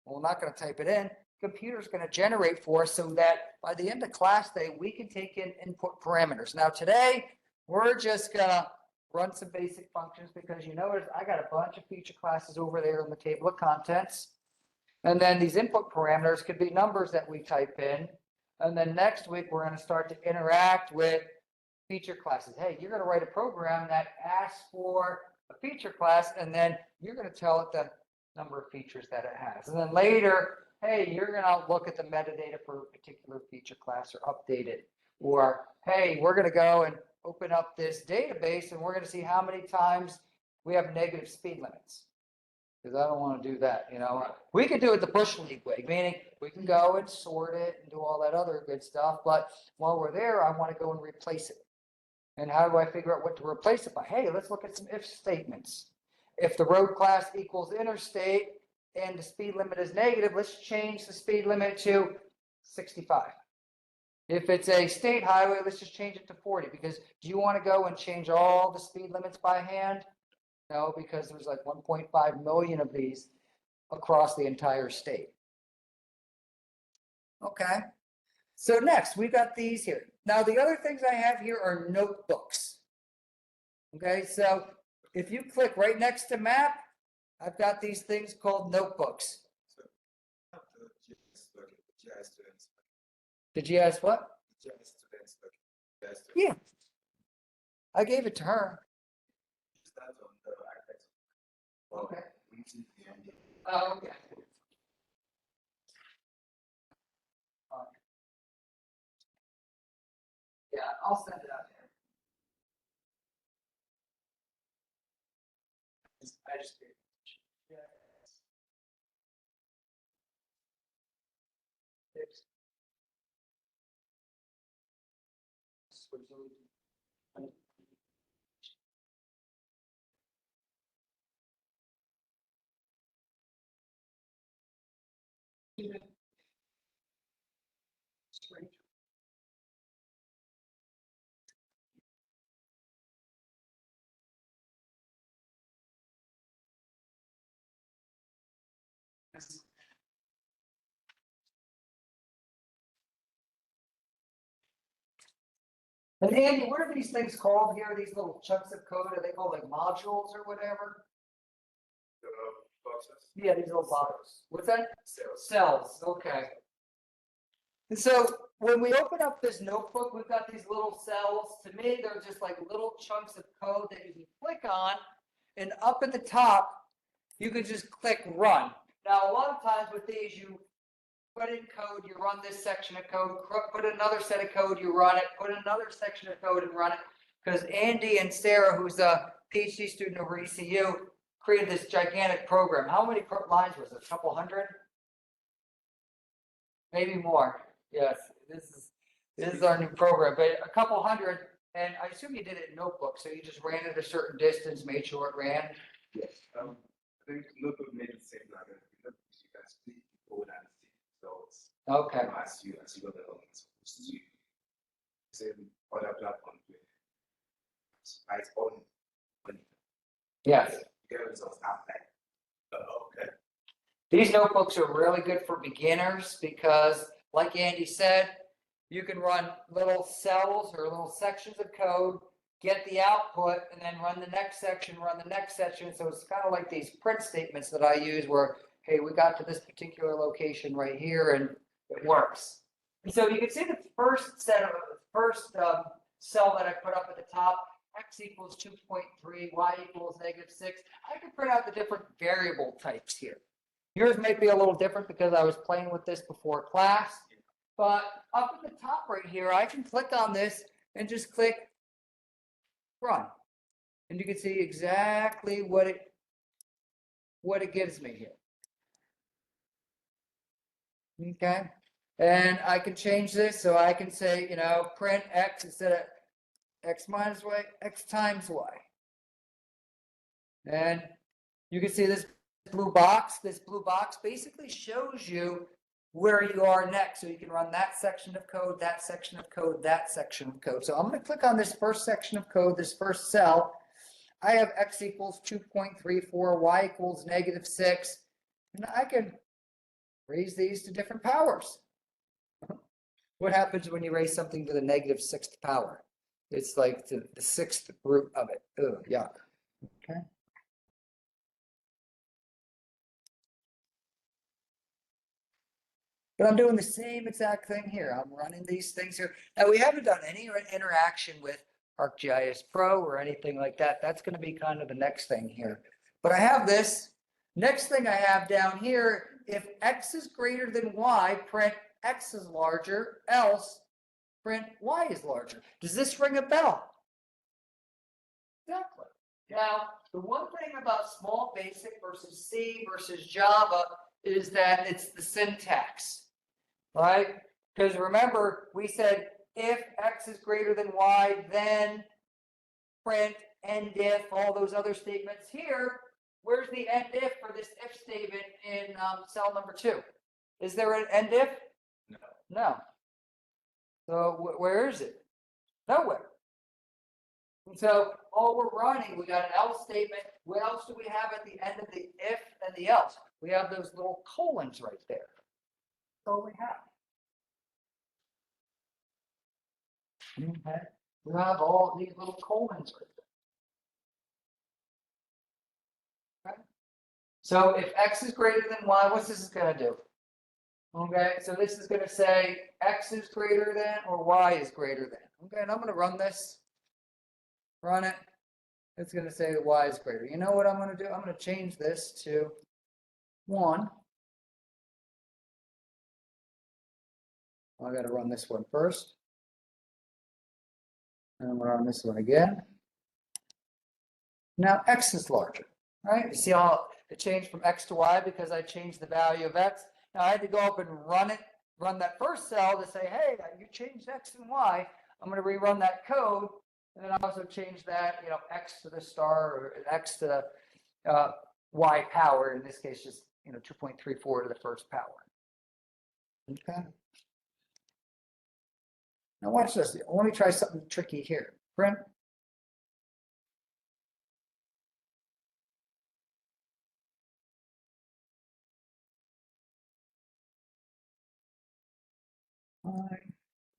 well, we're not going to type it in. Computer's going to generate for us so that by the end of class day, we can take in input parameters. Now today, we're just going to run some basic functions, because you notice I got a bunch of feature classes over there in the table of contents. And then these input parameters could be numbers that we type in. And then next week, we're going to start to interact with feature classes. Hey, you're going to write a program that asks for a feature class, and then you're going to tell it the number of features that it has. And then later, hey, you're going to look at the metadata for a particular feature class or update it. Or, hey, we're going to go and open up this database, and we're going to see how many times we have negative speed limits. Because I don't want to do that, We could do it the Bush League way, meaning we can go and sort it and do all that other good stuff. But while we're there, I want to go and replace it. And how do I figure out what to replace it by? Hey, let's look at some if statements. If the road class equals interstate and the speed limit is negative, let's change the speed limit to 65. If it's a state highway, let's just change it to 40, because do you want to go and change all the speed limits by hand? No, because there's like 1.5 million of these across the entire state. Okay. So next, we got these here. Now, the other things I have here are notebooks. Okay, so if you click right next to map, I've got these things called notebooks. The GIS what? Yeah. I gave it to her. Okay. Oh, okay. Yeah, I'll send it out there. I just gave it. And Andy, what are these things called here? These little chunks of code? Are they called like modules or whatever? Yeah, these little boxes. What's that? Cells. Okay. And so when we open up this notebook, we've got these little cells. To me, they're just like little chunks of code that you can click on. And up at the top, you can just click run. Now, a lot of times with these, you put in code, you run this section of code, put another set of code, you run it, put another section of code and run it. Because Andy and Sarah, who's a PhD student over at ECU, created this gigantic program. How many lines was it? A couple hundred? Maybe more. Yes, This is our new program, but a couple hundred, and I assume you did it in notebook, so you just ran it a certain distance, made sure it ran. Yes, I think notebook made it the same time. You guys speak, people would have to see. So it's, Okay, as you go along, it's you. Say, other platform. It's on. yes. Get results out there. Okay. These notebooks are really good for beginners because, like Andy said, you can run little cells or little sections of code, get the output, and then run the next section, run the next section. So it's kind of like these print statements that I use where, hey, we got to this particular location right here and it works. And so you can see the first cell that I put up at the top, x equals 2.3, y equals -6. I can print out the different variable types here. Yours may be a little different because I was playing with this before class, but up at the top right here, I can click on this and just click run. And you can see exactly what it gives me here. Okay. And I can change this, so I can say, print x instead of x minus y, x times y. And you can see this blue box. This blue box basically shows you where you are next. So you can run that section of code, that section of code, that section of code. So I'm going to click on this first section of code, this first cell. I have x equals 2.34, y equals -6. And I can raise these to different powers. What happens when you raise something to the -6th power? It's like the 6th root of it. Ugh, yuck. Okay. But I'm doing the same exact thing here. I'm running these things here. Now, we haven't done any interaction with ArcGIS Pro or anything like that. That's going to be kind of the next thing here. But I have this. Next thing I have down here, if x is greater than y, print x is larger, else print y is larger. Does this ring a bell? Exactly. Now, the one thing about small basic versus C versus Java is that it's the syntax, right? Because remember, we said if x is greater than y, then print end if, all those other statements here. Where's the end if for this if statement in cell number 2? Is there an end if? No. No. So where is it? Nowhere. And so all we're running, we got an else statement. What else do we have at the end of the if and the else? We have those little colons right there. That's all we have. Okay. We have all these little colons right there. Okay. So if x is greater than y, what's this going to do? Okay, so this is going to say x is greater than or y is greater than. Okay, and I'm going to run this. Run it. It's going to say that y is greater. You know what I'm going to do? I'm going to change this to 1. I got to run this one first. And I'm going to run this one again. Now x is larger, right? You see how it changed from x to y because I changed the value of x. Now I had to go up and run that first cell to say, hey, you changed x and y. I'm going to rerun that code. And then I also change that, x to the star or x to the y power. In this case, just 2.34 to the first power. Okay. Now watch this. Let me try something tricky here. Print.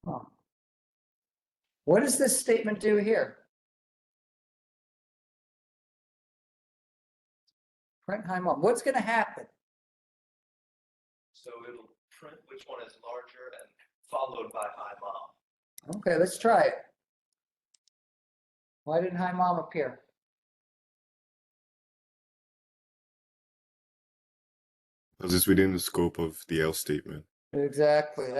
Oh. What does this statement do here? Print high mom. What's going to happen? So it'll print which one is larger and followed by high mom. Okay, let's try it. Why didn't high mom appear? Because it's within the scope of the else statement. Exactly.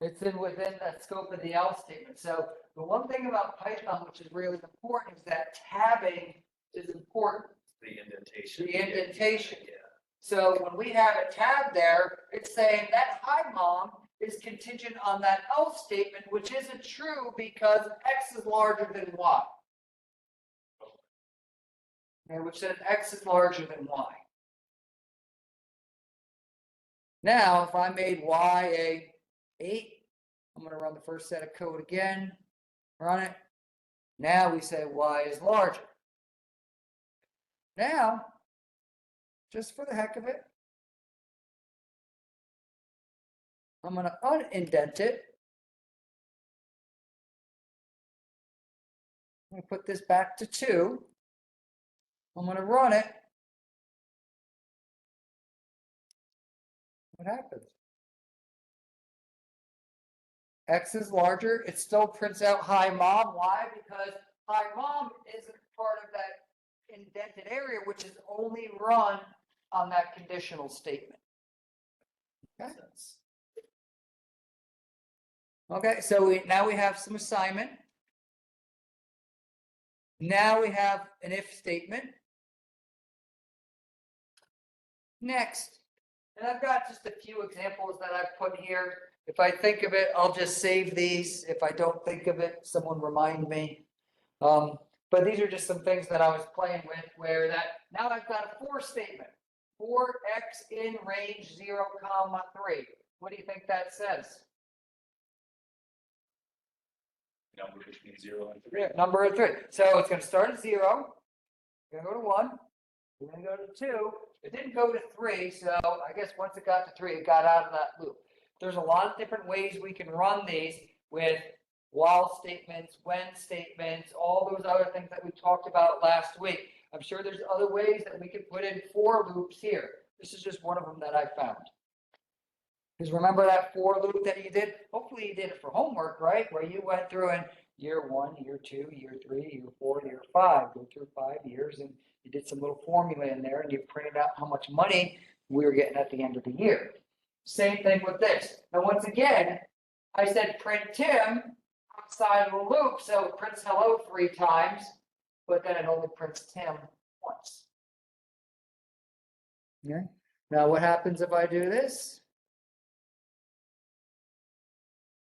It's within the scope of the else statement. So the one thing about Python, which is really important, is that tabbing is important. The indentation. The indentation. Yeah. So when we have a tab there, it's saying that hi mom is contingent on that else statement, which isn't true because X is larger than Y. Okay, which says X is larger than Y. Now, if I made Y a 8, I'm going to run the first set of code again, run it. Now we say Y is larger. Now, just for the heck of it, I'm going to unindent it. I'm going to put this back to 2. I'm going to run it. What happens? X is larger. It still prints out hi mom. Why? Because hi mom isn't part of that indented area, which is only run on that conditional statement. Okay. Okay, so now we have some assignment. Now we have an if statement. Next, and I've got just a few examples that I've put here. If I think of it, I'll just save these. If I don't think of it, someone remind me. But these are just some things that I was playing with where that now I've got a for statement. For X in range 0, 3. What do you think that says? Number between 0 and 3. Yeah, number of 3. So it's going to start at 0. We're going to go to 1. We're going to go to 2. It didn't go to 3. So I guess once it got to 3, it got out of that loop. There's a lot of different ways we can run these with while statements, when statements, all those other things that we talked about last week. I'm sure there's other ways that we could put in for loops here. This is just one of them that I found. Because remember that for loop that you did? Hopefully you did it for homework, right? Where you went through and year 1, year 2, year 3, year 4, year 5, go through 5 years, and you did some little formula in there, and you printed out how much money we were getting at the end of the year. Same thing with this. Now, once again, I said print Tim outside of the loop, so it prints hello 3 times, but then it only prints Tim once. Okay. Now, what happens if I do this?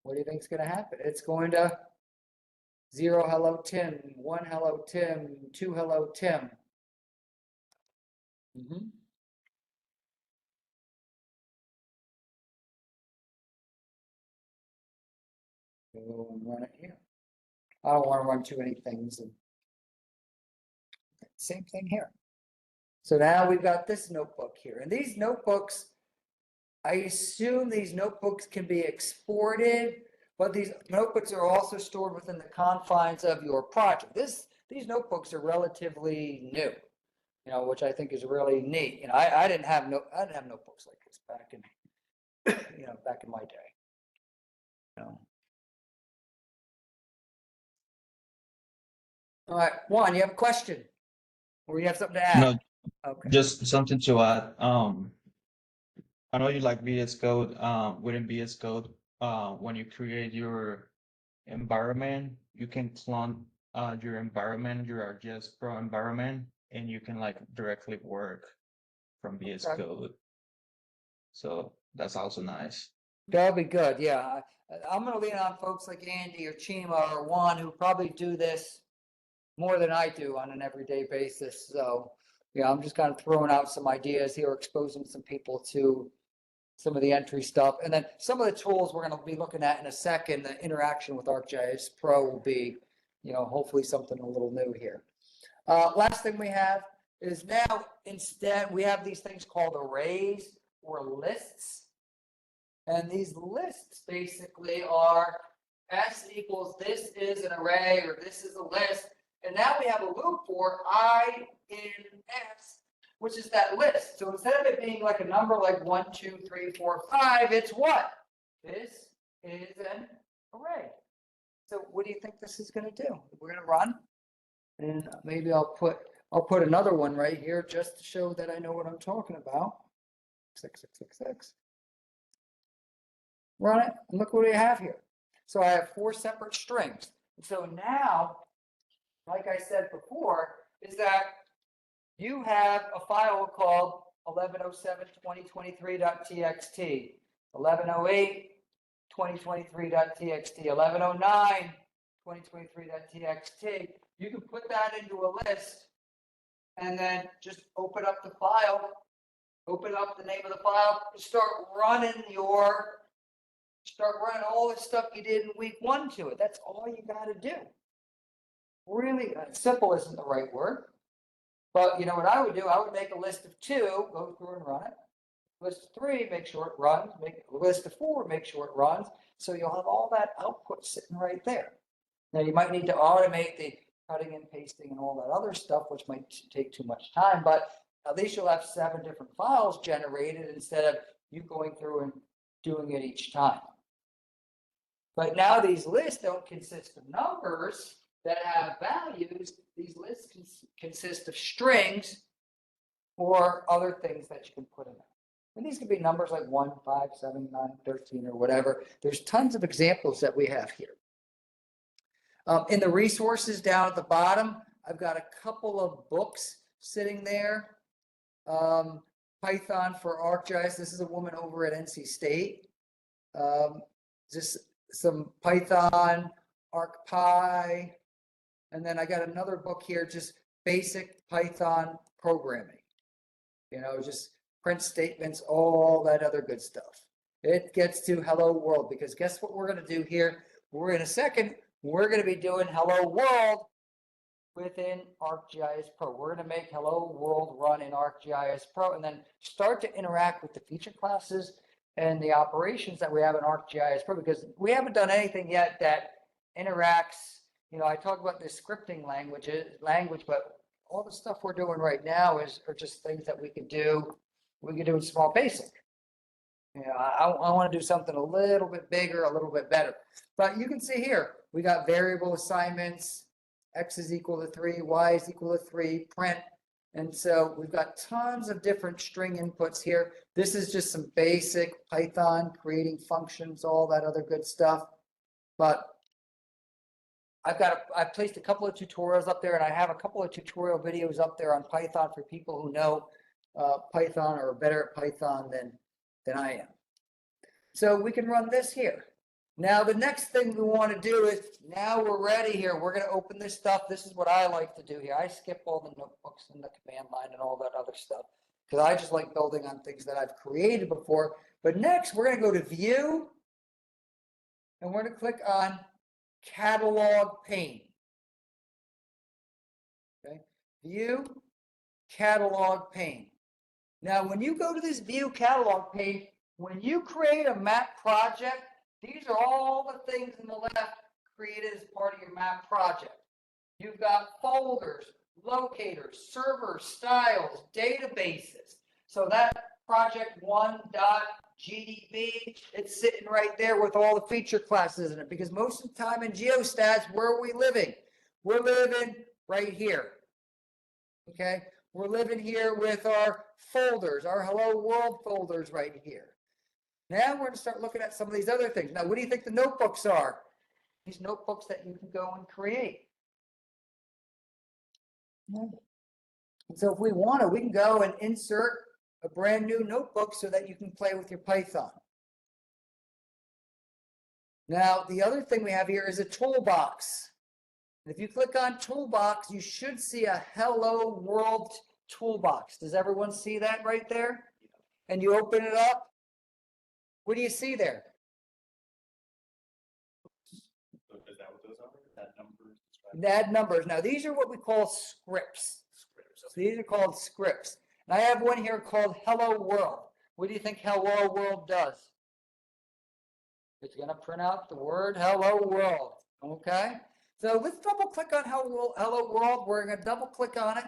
What do you think is going to happen? It's going to 0 hello Tim, 1 hello Tim, 2 hello Tim. Go and run it here. I don't want to run too many things. Same thing here. So now we've got this notebook here. And these notebooks, I assume these notebooks can be exported, but these notebooks are also stored within the confines of your project. These notebooks are relatively new, which I think is really neat. I didn't have notebooks like this back in, back in my day. All right, Juan, you have a question? Or you have something to add? No, Okay. just something to add. I know you like VS Code. Within VS Code, when you create your environment, you can clone your environment, your RGS Pro environment, and you can directly work from VS Okay. Code. So that's also nice. That'll be good. Yeah, I'm going to lean on folks like Andy or Chima or Juan who probably do this more than I do on an everyday basis. So, yeah, I'm just kind of throwing out some ideas here, exposing some people to some of the entry stuff. And then some of the tools we're going to be looking at in a second, the interaction with ArcGIS Pro will be, hopefully something a little new here. Last thing we have is now instead we have these things called arrays or lists. And these lists basically are S equals this is an array or this is a list. And now we have a loop for I in S, which is that list. So instead of it being like a number like 1, 2, 3, 4, 5, it's what? This is an array. So what do you think this is going to do? We're going to run, and maybe I'll put another one right here just to show that I know what I'm talking about. 6. Run it, and look what we have here. So I have 4 separate strings. And so now, like I said before, is that you have a file called 1107.2023.txt, 1108, 2023.txt, 1109, 2023.txt. You can put that into a list and then just open up the file, open up the name of the file, and start running all the stuff you did in week 1 to it. That's all you got to do. Really simple isn't the right word, but you know what I would do? I would make a list of 2, go through and run it. List of 3, make sure it runs. Make a list of 4, make sure it runs. So you'll have all that output sitting right there. Now you might need to automate the cutting and pasting and all that other stuff, which might take too much time, but at least you'll have 7 different files generated instead of you going through and doing it each time. But now these lists don't consist of numbers that have values. These lists consist of strings or other things that you can put in there. And these could be numbers like 1, 5, 7, 9, 13, or whatever. There's tons of examples that we have here. In the resources down at the bottom, I've got a couple of books sitting there. Python for ArcGIS. This is a woman over at NC State. Just some Python, ArcPy. And then I got another book here, just basic Python programming. You know, just print statements, all that other good stuff. It gets to Hello World, because guess what we're going to do here? We're in a second, we're going to be doing Hello World within ArcGIS Pro. We're going to make Hello World run in ArcGIS Pro and then start to interact with the feature classes and the operations that we have in ArcGIS Pro, because we haven't done anything yet that interacts. You know, I talk about this scripting language, but all the stuff we're doing right now are just things that we can do. We can do in small basic. You know, I want to do something a little bit bigger, a little bit better. But you can see here, we got variable assignments, X is equal to 3, Y is equal to 3, print. And so we've got tons of different string inputs here. This is just some basic Python, creating functions, all that other good stuff. But I've placed a couple of tutorials up there, and I have a couple of tutorial videos up there on Python for people who know Python or are better at Python than I am. So we can run this here. Now, the next thing we want to do is, now we're ready here. We're going to open this stuff. This is what I like to do here. I skip all the notebooks and the command line and all that other stuff, because I just like building on things that I've created before. But next, we're going to go to View, and we're going to click on Catalog Pane. Okay, View, Catalog Pane. Now, when you go to this View Catalog Pane, when you create a map project, these are all the things in the left created as part of your map project. You've got folders, locators, servers, styles, databases. So that project 1.gdb, it's sitting right there with all the feature classes in it, because most of the time in Geostats, where are we living? We're living right here. Okay, we're living here with our folders, our Hello World folders right here. Now we're going to start looking at some of these other things. Now, what do you think the notebooks are? These notebooks that you can go and create. And so if we want to, we can go and insert a brand new notebook so that you can play with your Python. Now, the other thing we have here is a toolbox. If you click on toolbox, you should see a Hello World toolbox. Does everyone see that right there? And you open it up. What do you see there? Is that what those are? That numbers? Add numbers. Now, these are what we call scripts. So these are called scripts. And I have one here called Hello World. What do you think Hello World does? It's going to print out the word Hello World. Okay? So let's double click on Hello World. We're going to double click on it.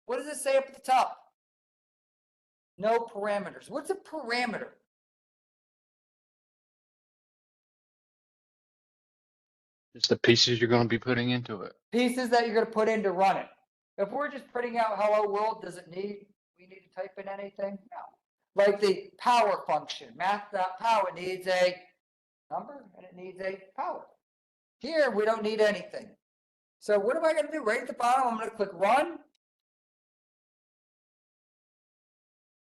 What does it say up at the top? No parameters. What's a parameter? It's the pieces you're going to be putting into it. Pieces that you're going to put in to run it. If we're just printing out Hello World, we need to type in anything? No. Like the power function, math.power, it needs a number and it needs a power. Here, we don't need anything. So what am I going to do? Right at the bottom, I'm going to click Run.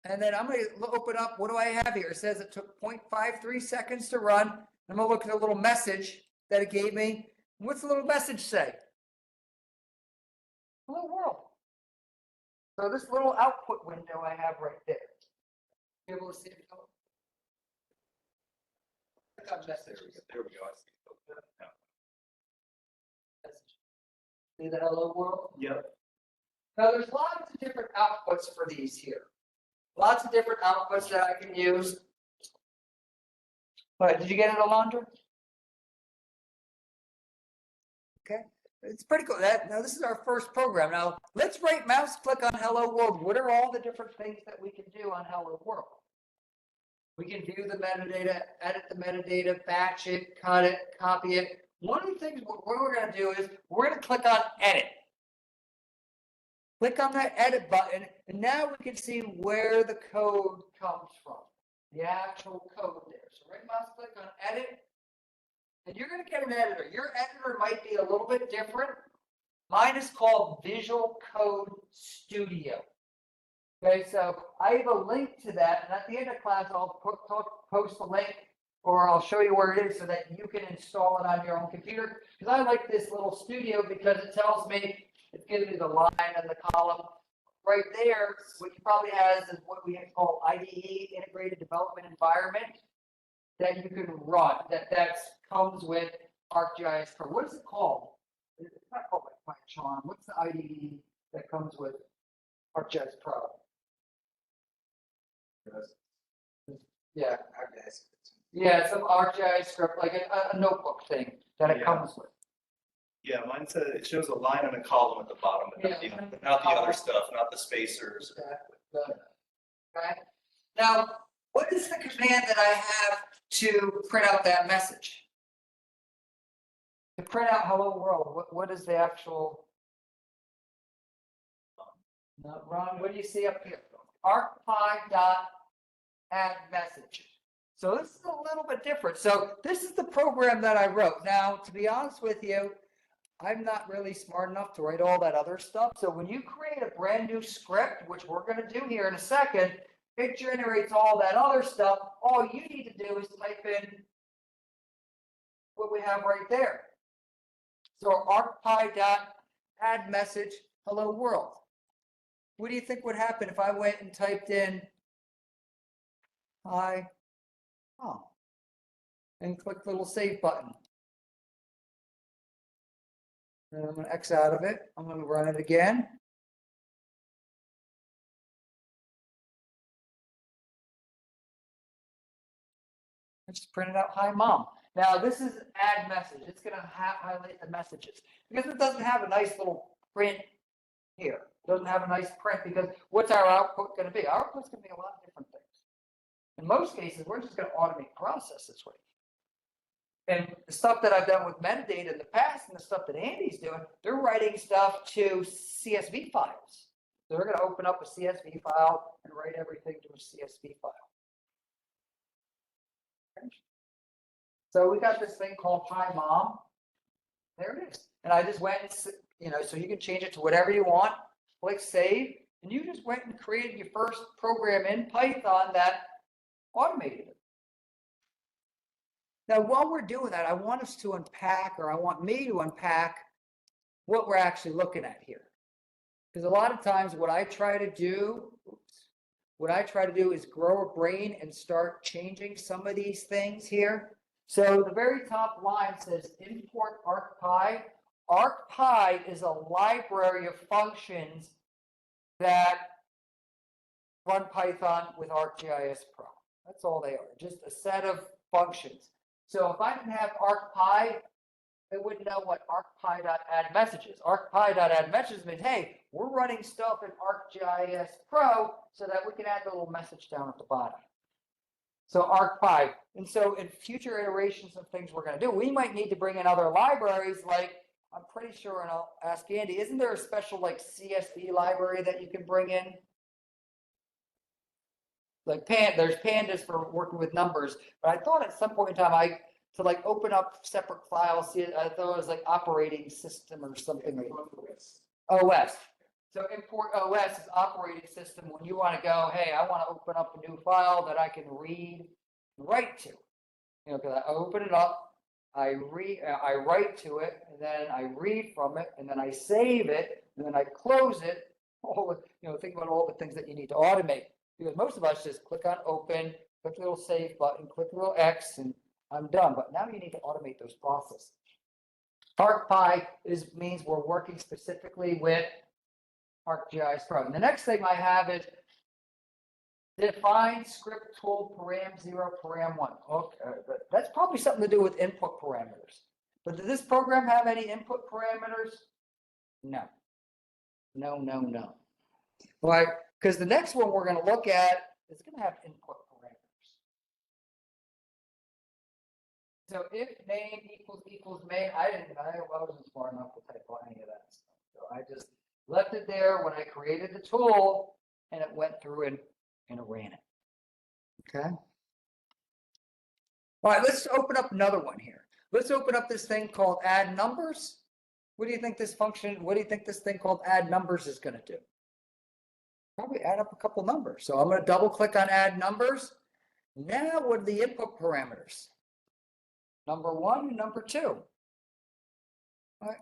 And then I'm gonna open up, what do I have here? It says it took 0.53 seconds to run. I'm gonna look at a little message that it gave me. What's the little message say? Hello world. So this little output window I have right there. Be able to see it? Click on message. There we go. I see. See the hello world? Yep. Now there's lots of different outputs for these here. Lots of different outputs that I can use. All right, did you get it, Alondra? Okay, it's pretty cool. Now this is our first program. Now let's right mouse click on Hello World. What are all the different things that we can do on Hello World? We can view the metadata, edit the metadata, batch it, cut it, copy it. One of the things what we're going to do is we're going to click on edit. Click on that edit button, and now we can see where the code comes from, the actual code there. So right mouse click on edit, and you're going to get an editor. Your editor might be a little bit different. Mine is called Visual Code Studio. Okay, so I have a link to that, and at the end of class, I'll post a link, or I'll show you where it is so that you can install it on your own computer. Because I like this little studio because it tells me, it gives me the line and the column. Right there, what you probably has is what we call IDE, Integrated Development Environment, that you can run, that comes with ArcGIS Pro. What is it called? It's not called by Charm. What's the IDE that comes with ArcGIS Pro? Yeah. Yeah, some ArcGIS script, like a notebook thing that it comes with. Yeah, mine says it shows a line and a column at the bottom, but not the other stuff, not the spacers. Okay. Now, what is the command that I have to print out that message? To print out hello world, what is the actual? No, Ron, what do you see up here? ArcPy dot add message. So this is a little bit different. So this is the program that I wrote. Now, to be honest with you, I'm not really smart enough to write all that other stuff. So when you create a brand new script, which we're going to do here in a second, it generates all that other stuff. All you need to do is type in what we have right there. So ArcPy.add message, hello world. What do you think would happen if I went and typed in hi, oh, and click the little save button? And I'm going to X out of it. I'm going to run it again. I just printed out hi mom. Now this is add message. It's going to highlight the messages because it doesn't have a nice little print here. It doesn't have a nice print because what's our output going to be? Our output's going to be a lot of different things. In most cases, we're just going to automate process this way. And the stuff that I've done with metadata in the past and the stuff that Andy's doing, they're writing stuff to CSV files. So they're going to open up a CSV file and write everything to a CSV file. Okay. So we got this thing called Hi Mom. There it is. And I just went and, so you can change it to whatever you want. Click Save. And you just went and created your first program in Python that automated it. Now, while we're doing that, I want us to unpack, or I want me to unpack what we're actually looking at here. Because a lot of times what I try to do is grow a brain and start changing some of these things here. So the very top line says import ArcPy. ArcPy is a library of functions that run Python with ArcGIS Pro. That's all they are, just a set of functions. So if I didn't have ArcPy, I wouldn't know what ArcPy.add messages. ArcPy.add messages means, hey, we're running stuff in ArcGIS Pro so that we can add the little message down at the bottom. So ArcPy. And so in future iterations of things we're going to do, we might need to bring in other libraries like, I'm pretty sure, and I'll ask Andy, isn't there a special like CSV library that you can bring in? Like there's pandas for working with numbers, but I thought at some point in time to like open up separate files, I thought it was like operating system or something like OS. So import OS is operating system when you want to go, hey, I want to open up a new file that I can read and write to. You know, because I open it up, I write to it, and then I read from it, and then I save it, and then I close it. Think about all the things that you need to automate. Because most of us just click on open, click the little save button, click the little X, and I'm done. But now you need to automate those processes. ArcPy means we're working specifically with ArcGIS Pro. And the next thing I have is define script tool param 0, param 1. Okay, that's probably something to do with input parameters. But does this program have any input parameters? No. No, no, no. Right? Because the next one we're going to look at is going to have input parameters. So if name equals main, I wasn't smart enough to type on any of that stuff. So I just left it there when I created the tool, and it went through and ran it. Okay. All right, let's open up another one here. Let's open up this thing called add numbers. What do you think this thing called add numbers is going to do? Probably add up a couple numbers. So I'm going to double click on add numbers. Now, what are the input parameters? Number 1 and number 2. All right.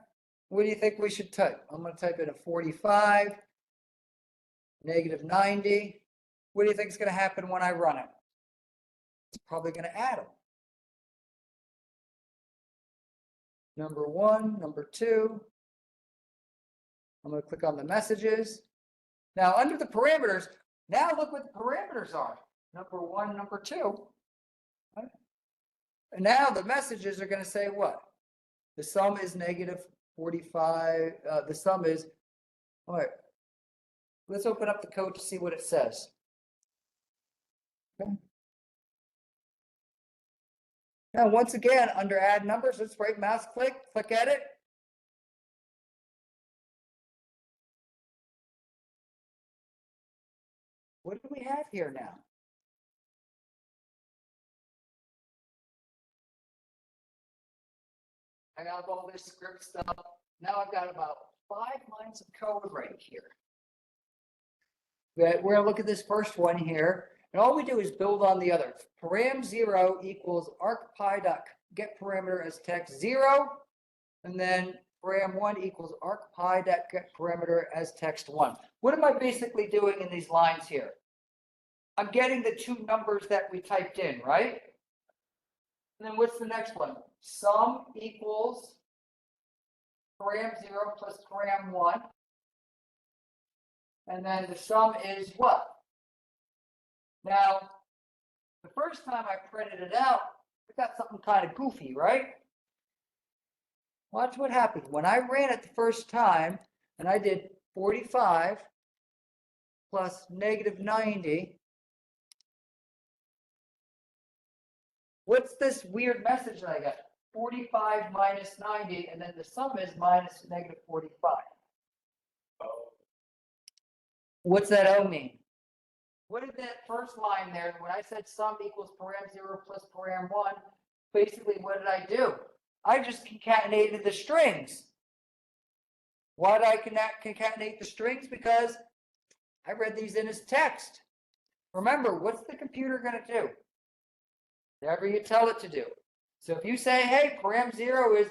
What do you think we should type? I'm going to type in a 45, -90. What do you think is going to happen when I run it? It's probably going to add them. Number 1, number 2. I'm going to click on the messages. Now, under the parameters, now look what the parameters are. Number 1, number 2. Right? And now the messages are going to say what? The sum is -45. The sum is, all right. Let's open up the code to see what it says. Okay. Now, once again, under add numbers, let's right mouse click edit. What do we have here now? I got all this script stuff. Now I've got about 5 lines of code right here. We're going to look at this first one here. And all we do is build on the other. Param 0 equals arcpy.getParameter as text 0. And then param 1 equals arcpy.getParameter as text 1. What am I basically doing in these lines here? I'm getting the 2 numbers that we typed in, right? And then what's the next one? Sum equals param 0 plus param 1. And then the sum is what? Now, the first time I printed it out, I got something kind of goofy, right? Watch what happened. When I ran it the first time, and I did 45 plus -90, what's this weird message that I got? 45 minus 90, and then the sum is minus -45. What's that O mean? What did that first line there, when I said sum equals param 0 plus param 1, basically what did I do? I just concatenated the strings. Why did I concatenate the strings? Because I read these in as text. Remember, what's the computer going to do? Whatever you tell it to do. So if you say, hey, param 0 is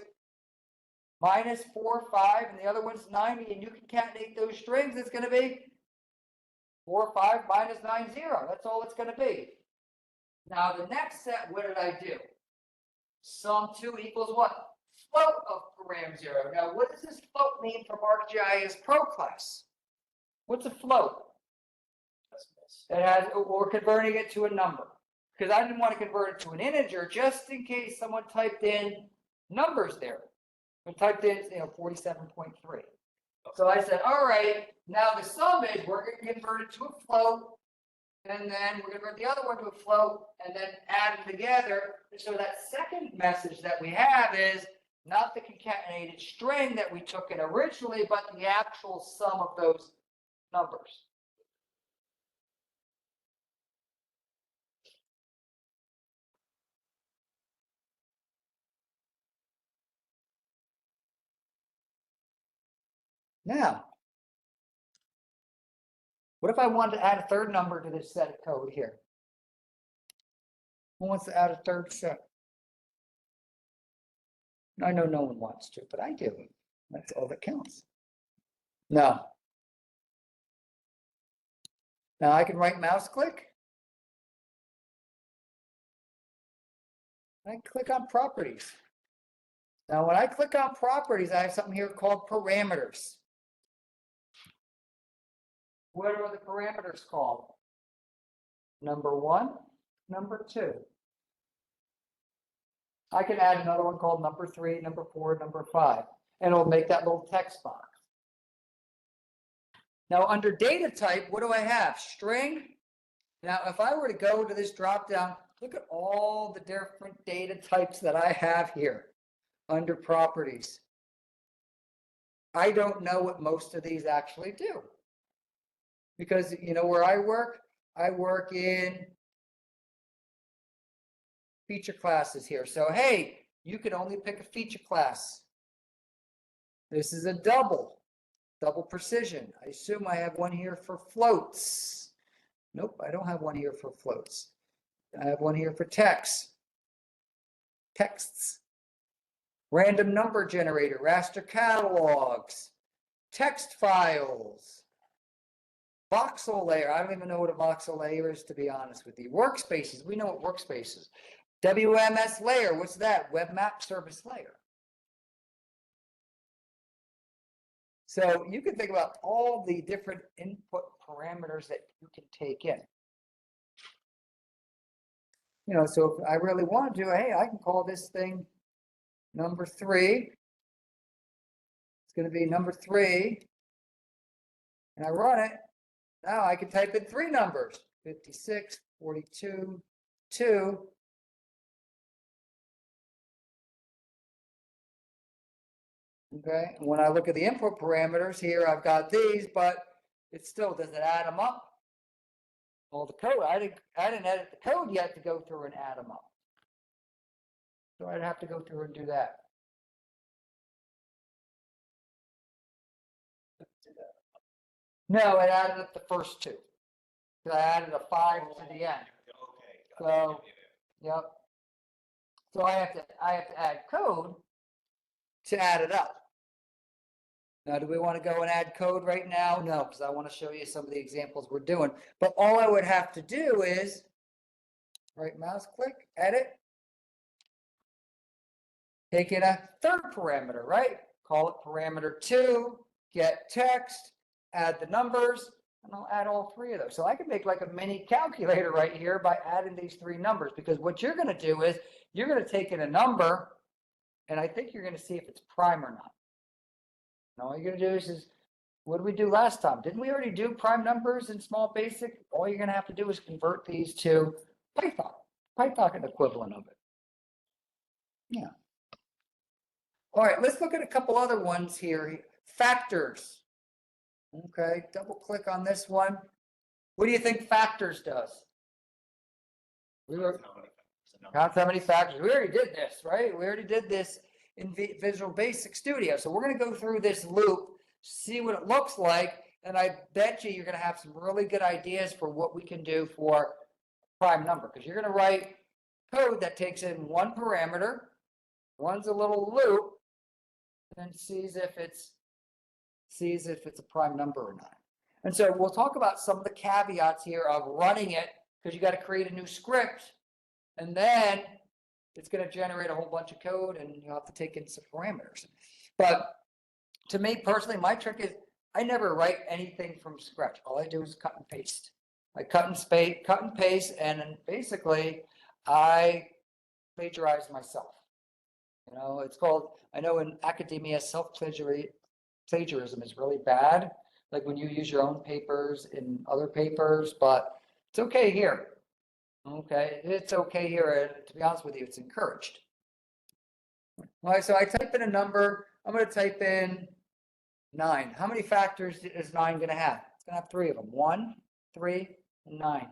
-45 and the other one's 90, and you concatenate those strings, it's going to be 45 minus 90. That's all it's going to be. Now the next set, what did I do? Sum 2 equals what? Float of param 0. Now what does this float mean from ArcGIS Pro class? What's a float? It has, we're converting it to a number. Because I didn't want to convert it to an integer just in case someone typed in numbers there. And typed in 47.3. So I said, all right, now the sum is we're going to convert it to a float, and then we're going to convert the other one to a float, and then add them together. And so that second message that we have is not the concatenated string that we took in originally, but the actual sum of those numbers. Now, What if I wanted to add a third number to this set of code here? Who wants to add a third set? I know no one wants to, but I do. That's all that counts. No. Now I can right mouse click. I click on properties. Now, when I click on properties, I have something here called parameters. What are the parameters called? Number 1, number 2. I can add another one called number 3, number 4, number 5, and it'll make that little text box. Now, under data type, what do I have? String. Now, if I were to go to this drop down, look at all the different data types that I have here under properties. I don't know what most of these actually do. Because you know where I work in feature classes here. So, hey, you can only pick a feature class. This is a double precision. I assume I have one here for floats. Nope, I don't have one here for floats. I have one here for texts. Random number generator, raster catalogs, text files, voxel layer. I don't even know what a voxel layer is, to be honest with you. Workspaces, we know what workspaces. WMS layer, what's that? Web map service layer. So you can think about all the different input parameters that you can take in. You know, so if I really want to, hey, I can call this thing number 3. It's going to be number 3. And I run it. Now I can type in 3 numbers, 56, 42, 2. Okay, and when I look at the input parameters here, I've got these, but it still doesn't add them up. All the code, I didn't edit the code yet to go through and add them up. So I'd have to go through and do that. No, it added up the first 2. So I added a 5 to the end. So, yep. So I have to add code to add it up. Now, do we want to go and add code right now? No, because I want to show you some of the examples we're doing. But all I would have to do is right mouse click, edit, take in a third parameter, right? Call it parameter 2, get text, add the numbers, and I'll add all 3 of those. So I can make like a mini calculator right here by adding these 3 numbers, because what you're going to do is you're going to take in a number, and I think you're going to see if it's prime or not. And all you're going to do is what did we do last time? Didn't we already do prime numbers in small basic? All you're going to have to do is convert these to Python equivalent of it. Yeah. All right, let's look at a couple other ones here. Factors. Okay, double click on this one. What do you think factors does? Count how many factors. We already did this, right? We already did this in Visual Basic Studio. So we're going to go through this loop, see what it looks like, and I bet you're going to have some really good ideas for what we can do for prime number, because you're going to write code that takes in one parameter, runs a little loop, and then sees if it's a prime number or not. And so we'll talk about some of the caveats here of running it, because you got to create a new script, and then it's going to generate a whole bunch of code, and you'll have to take in some parameters. But to me personally, my trick is I never write anything from scratch. All I do is cut and paste. I cut and paste, and then basically I plagiarize myself. You know, it's called, I know in academia, plagiarism is really bad, like when you use your own papers in other papers, but it's okay here. Okay, it's okay here, and to be honest with you, it's encouraged. All right, so I type in a number. I'm going to type in 9. How many factors is 9 going to have? It's going to have 3 of them. 1, 3, and 9.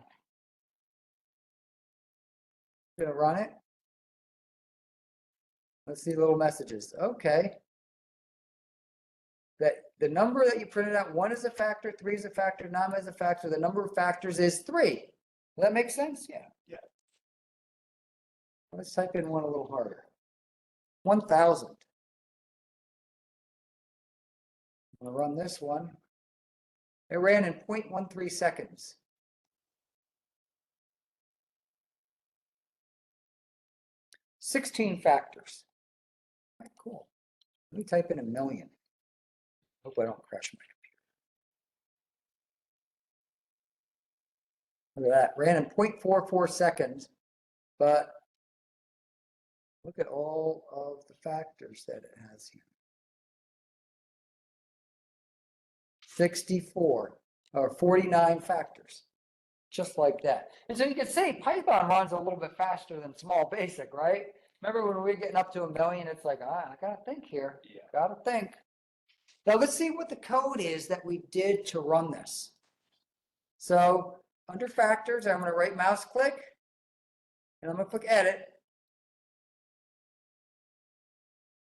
Going to run it. Let's see little messages. Okay. the number that you printed out, 1 is a factor, 3 is a factor, 9 is a factor, the number of factors is 3. Does that make sense? Yeah. Yeah. Let's type in one a little harder. 1,000. I'm gonna run this one. It ran in 0.13 seconds. 16 factors. All right, cool. Let me type in 1,000,000. Hope I don't crash my computer. Look at that. Ran in 0.44 seconds, but look at all of the factors that it has here. 64 or 49 factors, just like that. And so you can see Python runs a little bit faster than small basic, right? Remember when we were getting up to 1,000,000, it's like, I gotta think here. Yeah. Gotta think. Now let's see what the code is that we did to run this. So under factors, I'm gonna right mouse click and I'm gonna click edit.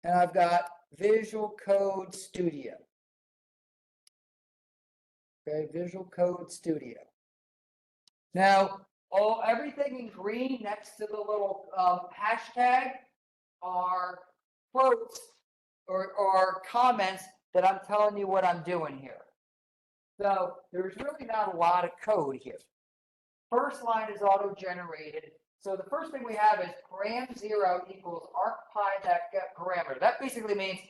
And I've got Visual Code Studio. Okay, Visual Code Studio. Now, everything in green next to the little hashtag are quotes or comments that I'm telling you what I'm doing here. So there's really not a lot of code here. First line is auto-generated. So the first thing we have is param0 equals argpy.getParameter. That basically means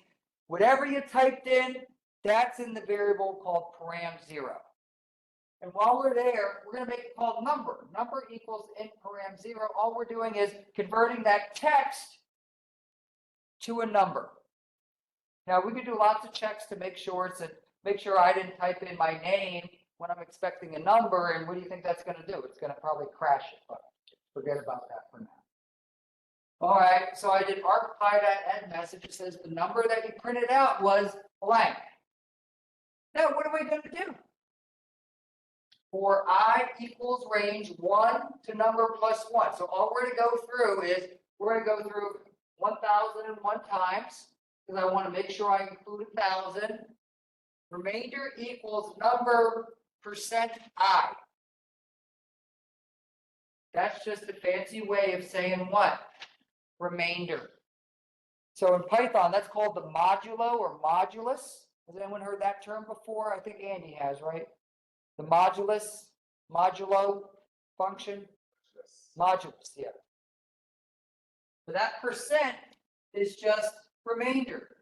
whatever you typed in, that's in the variable called param0. And while we're there, we're going to make it called number. Number equals int param0. All we're doing is converting that text to a number. Now we can do lots of checks to make sure I didn't type in my name when I'm expecting a number. And what do you think that's going to do? It's going to probably crash it, but forget about that for now. All right, so I did argpy.addMessage. It says the number that you printed out was blank. Now what are we going to do? For I equals range 1 to number plus 1. So all we're going to go through is we're going to go through 1,001 times because I want to make sure I include 1,000. Remainder equals number percent I. That's just a fancy way of saying what? Remainder. So in Python, that's called the modulo or modulus. Has anyone heard that term before? I think Andy has, right? The modulo function. Modulus, yeah. So that percent is just remainder.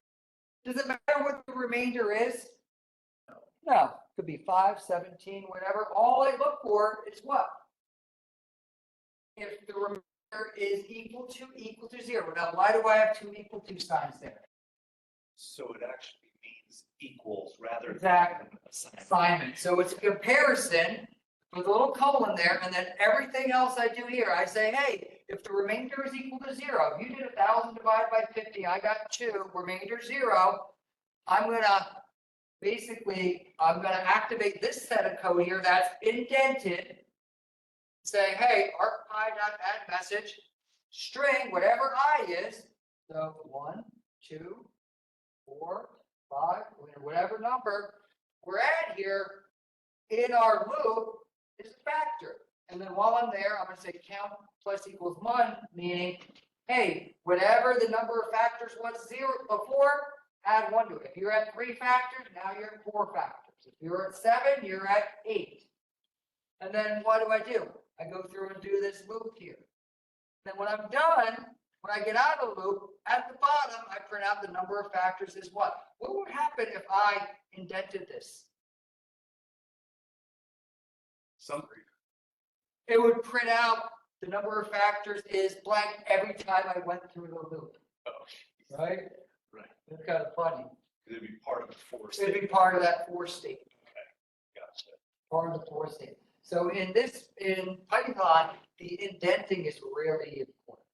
Does it matter what the remainder is? No. It could be 5, 17, whatever. All I look for is what? If the remainder is equal to 0. Now, why do I have 2 equal to signs there? So it actually means equals rather Exactly. than assignment. Assignment. So it's a comparison with a little colon there, and then everything else I do here, I say, hey, if the remainder is equal to 0, you did 1,000 divided by 50, I got 2, remainder 0, I'm gonna activate this set of code here that's indented, say, hey, argpy.addMessage, string, whatever I is, so 1, 2, 4, 5, whatever number we're at here in our loop is a factor. And then while I'm there, I'm going to say count plus equals 1, meaning, hey, whatever the number of factors was 0 before, add 1 to it. If you're at 3 factors, now you're at 4 factors. If you're at 7, you're at 8. And then what do? I go through and do this loop here. Then when I'm done, when I get out of the loop, at the bottom, I print out the number of factors is what? What would happen if I indented this? Summary. It would print out the number of factors is blank every time I went through the loop. Oh, Right? right. It's kind of funny. It'd be part of the force. It'd be part of that for state. Gotcha. Part of the for state. So in Python, the indenting is really important.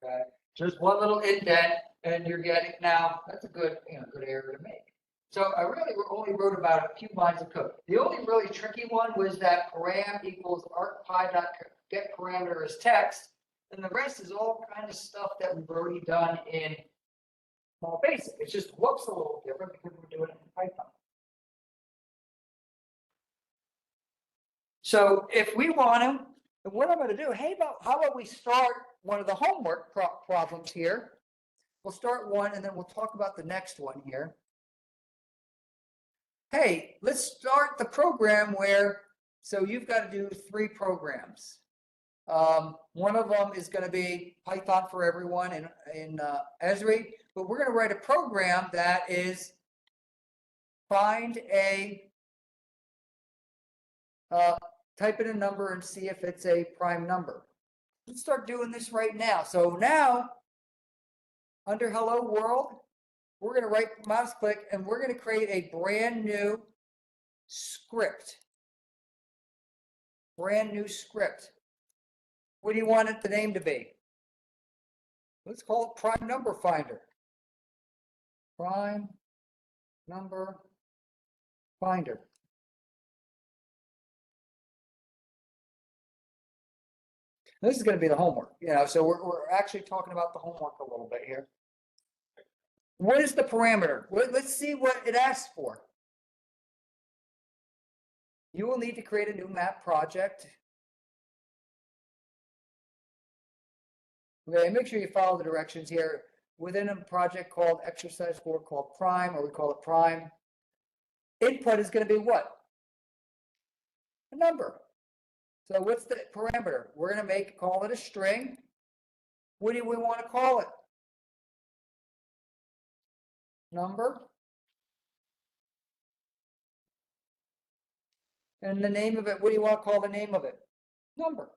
Okay, just one little indent, and you're getting now. That's a good error to make. So I really only wrote about a few lines of code. The only really tricky one was that param equals argpy.getParameter as text, and the rest is all kind of stuff that we've already done in Small basic. It just looks a little different because we're doing it in Python. So if we want to, what I'm going to do, how about we start one of the homework problems here? We'll start one and then we'll talk about the next one here. Hey, let's start the program where, so you've got to do 3 programs. One of them is going to be Python for everyone in Esri, but we're going to write a program that is find a, type in a number and see if it's a prime number. Let's start doing this right now. So now, under Hello World, we're going to right mouse click and we're going to create a brand new script. Brand new script. What do you want it the name to be? Let's call it Prime Number Finder. Prime Number Finder. This is going to be the homework, so we're actually talking about the homework a little bit here. What is the parameter? Let's see what it asks for. You will need to create a new map project. Okay, make sure you follow the directions here. Within a project called exercise 4 called prime, or we call it prime. Input is going to be what? A number. So what's the parameter? We're going to call it a string. What do we want to call it? Number. And the name of it, what do you want to call the name of it? Number.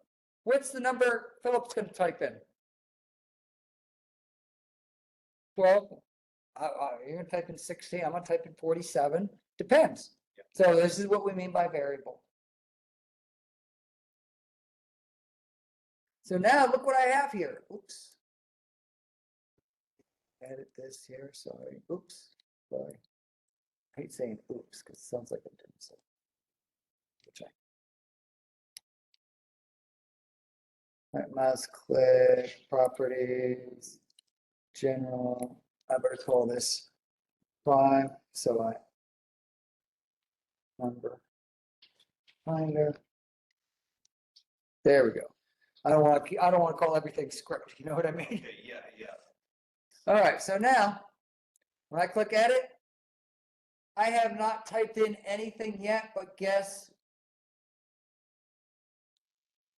What's the number Philip's going to type in? 12. You're going to type in 16. I'm going to type in 47. Depends. So this is what we mean by variable. So now look what I have here. Oops. Edit this here. Sorry. Oops. Sorry. I hate saying oops because it sounds like I'm doing so. Check. Right, mouse click, properties, general. I better call this prime. So number finder. There we go. I don't want to call everything script. You know what I mean? Yeah. All right. So now, when I click edit, I have not typed in anything yet, but guess.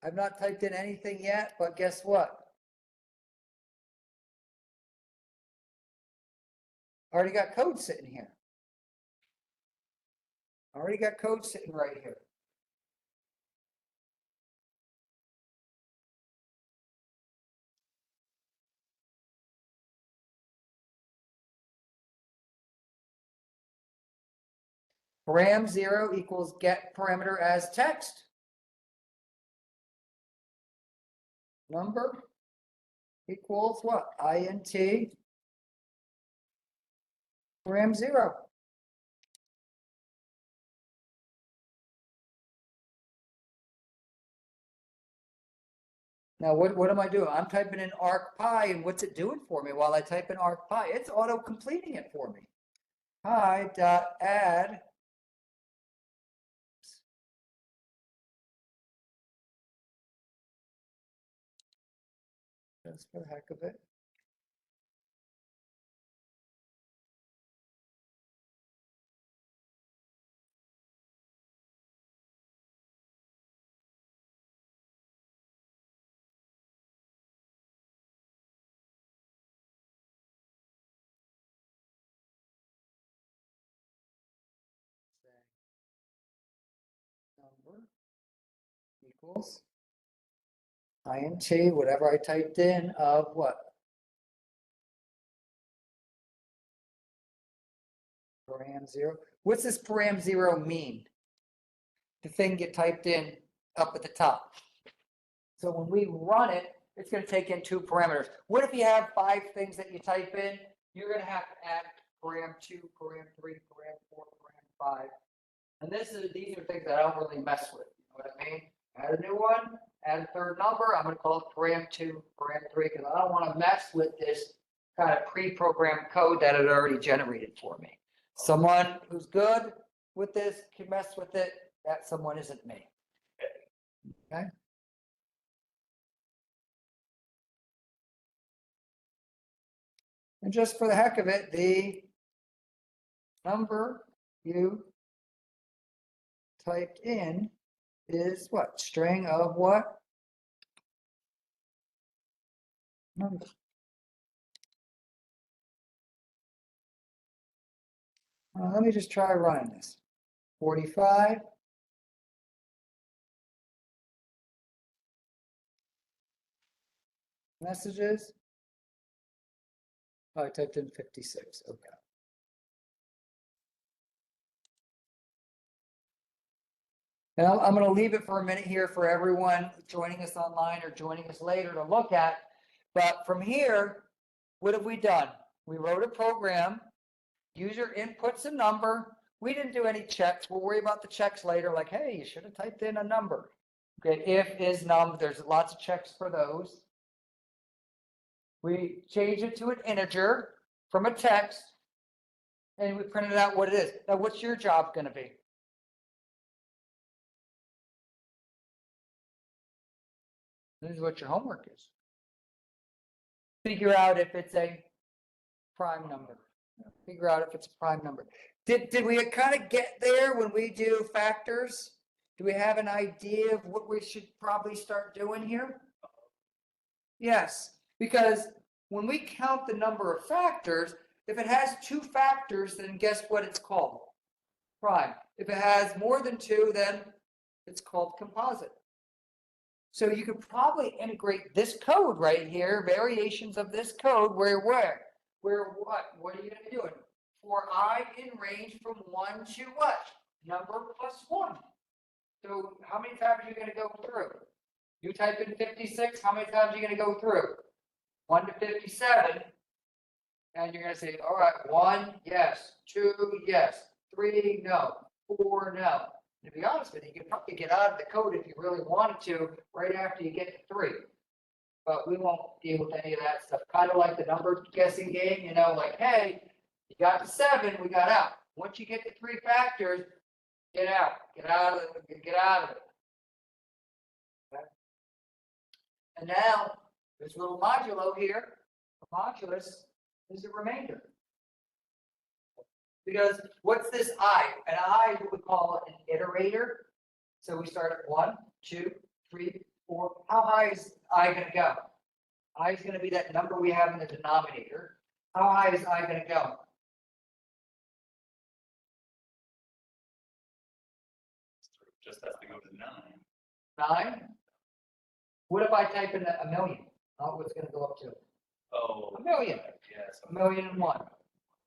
I've not typed in anything yet, but guess what? I already got code sitting here. I already got code sitting right here. Param 0 equals get parameter as text. Number equals what? int param 0. Now, what am I doing? I'm typing in arcpy, and what's it doing for me while I type in arcpy? It's auto-completing it for me. Pi.add just for the heck of it. Number equals int, whatever I typed in of what? Param 0. What's this param 0 mean? The thing you typed in up at the top. So when we run it, it's going to take in 2 parameters. What if you have 5 things that you type in? You're going to have to add param 2, param 3, param 4, param 5. And these are things that I don't really mess with. You know what I mean? Add a new one, add a third number. I'm going to call it param 2, param 3, because I don't want to mess with this kind of pre-programmed code that it already generated for me. Someone who's good with this can mess with it. That someone isn't me. Okay. And just for the heck of it, the number you typed in is what? String of what? Number. Let me just try running this. 45. Messages. Oh, I typed in 56. Okay. Now, I'm going to leave it for a minute here for everyone joining us online or joining us later to look at. But from here, what have we done? We wrote a program. User inputs a number. We didn't do any checks. We'll worry about the checks later, like, hey, you should have typed in a number. Okay, if is num, there's lots of checks for those. We change it to an integer from a text, and we printed out what it is. Now, what's your job going to be? This is what your homework is. Figure out if it's a prime number. Figure out if it's a prime number. Did we kind of get there when we do factors? Do we have an idea of what we should probably start doing here? Yes, because when we count the number of factors, if it has two factors, then guess what it's called? Prime. If it has more than two, then it's called composite. So you could probably integrate this code right here, variations of this code, where what? What are you going to do? For I in range from 1 to what? Number plus 1. So how many times are you going to go through? You type in 56, how many times are you going to go through? 1 to 57. And you're going to say, all right, 1, yes. 2, yes. 3, no. 4, no. To be honest with you, you could probably get out of the code if you really wanted to right after you get to 3. But we won't deal with any of that stuff. Kind of like the number guessing game, you know, like, hey, you got to 7, we got out. Once you get to 3 factors, get out. Get out of it. Get out of it. Okay. And now, this little modulo here, a modulus is a remainder. Because what's this I? An I, we call it an iterator. So we start at 1, 2, 3, 4. How high is I going to go? I is going to be that number we have in the denominator. How high is I going to go? Just has to go to 9. 9? What if I type in a million? Oh, what's going to go up to? Oh. A million. Yes. 1,000,001.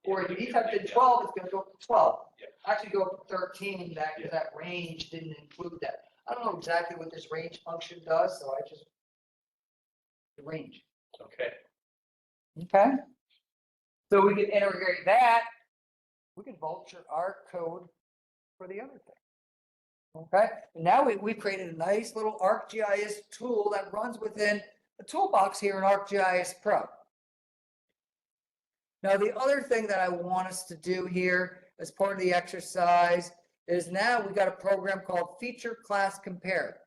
Or if you typed in 12, it's going to go up to 12. Yeah. Actually go up to 13, that range didn't include that. I don't know exactly what this range function does, so I just range. Okay. Okay. So we can integrate that. We can vulture our code for the other thing. Okay. And now we created a nice little ArcGIS tool that runs within the toolbox here in ArcGIS Pro. Now, the other thing that I want us to do here as part of the exercise is now we got a program called Feature Class Compare.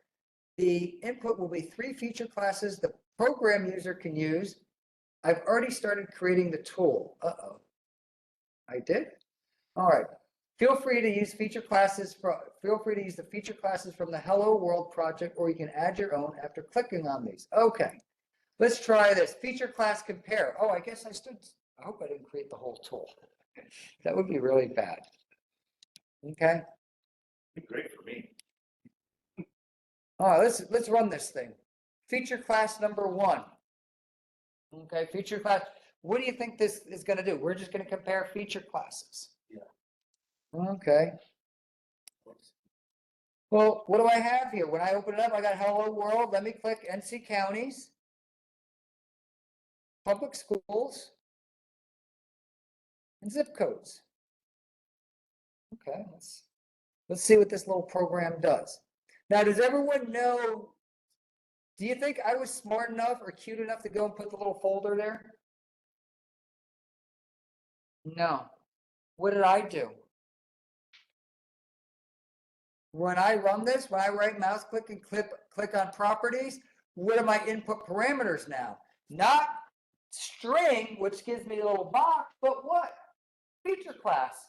The input will be 3 feature classes the program user can use. I've already started creating the tool. Uh-oh. I did? All right. Feel free to use the feature classes from the Hello World project, or you can add your own after clicking on these. Okay. Let's try this. Feature Class Compare. Oh, I guess I hope I didn't create the whole tool. That would be really bad. Okay. Be great for me. All right, let's run this thing. Feature class number 1. Okay, feature class. What do you think this is going to do? We're just going to compare feature classes. Yeah. Okay. Well, what do I have here? When I open it up, I got Hello World. Let me click NC counties, public schools, and zip codes. Okay, let's see what this little program does. Now, does everyone know, do you think I was smart enough or cute enough to go and put the little folder there? No. What did I do? When I run this, when I right mouse click and click on properties, what are my input parameters now? Not string, which gives me a little box, but what? Feature class.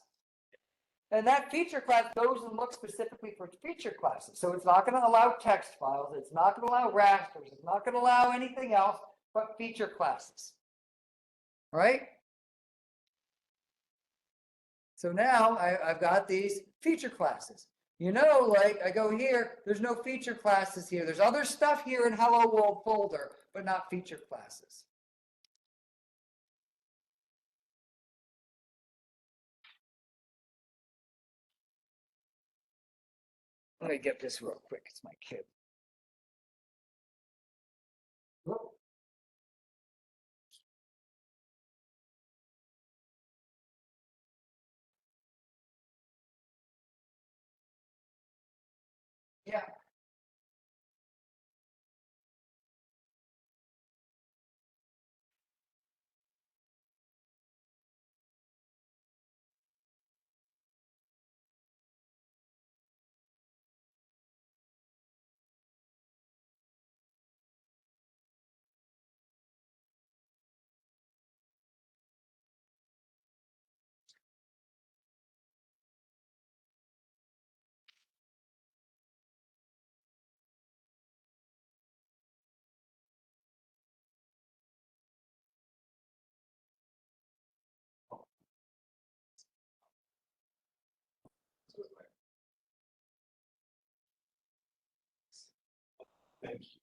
And that feature class goes and looks specifically for feature classes. So it's not going to allow text files. It's not going to allow rasters. It's not going to allow anything else but feature classes. Right? So now I've got these feature classes. You know, like I go here, there's no feature classes here. There's other stuff here in Hello World folder, but not feature classes. Let me get this real quick. It's my kid. Whoop. Yeah. Thank you.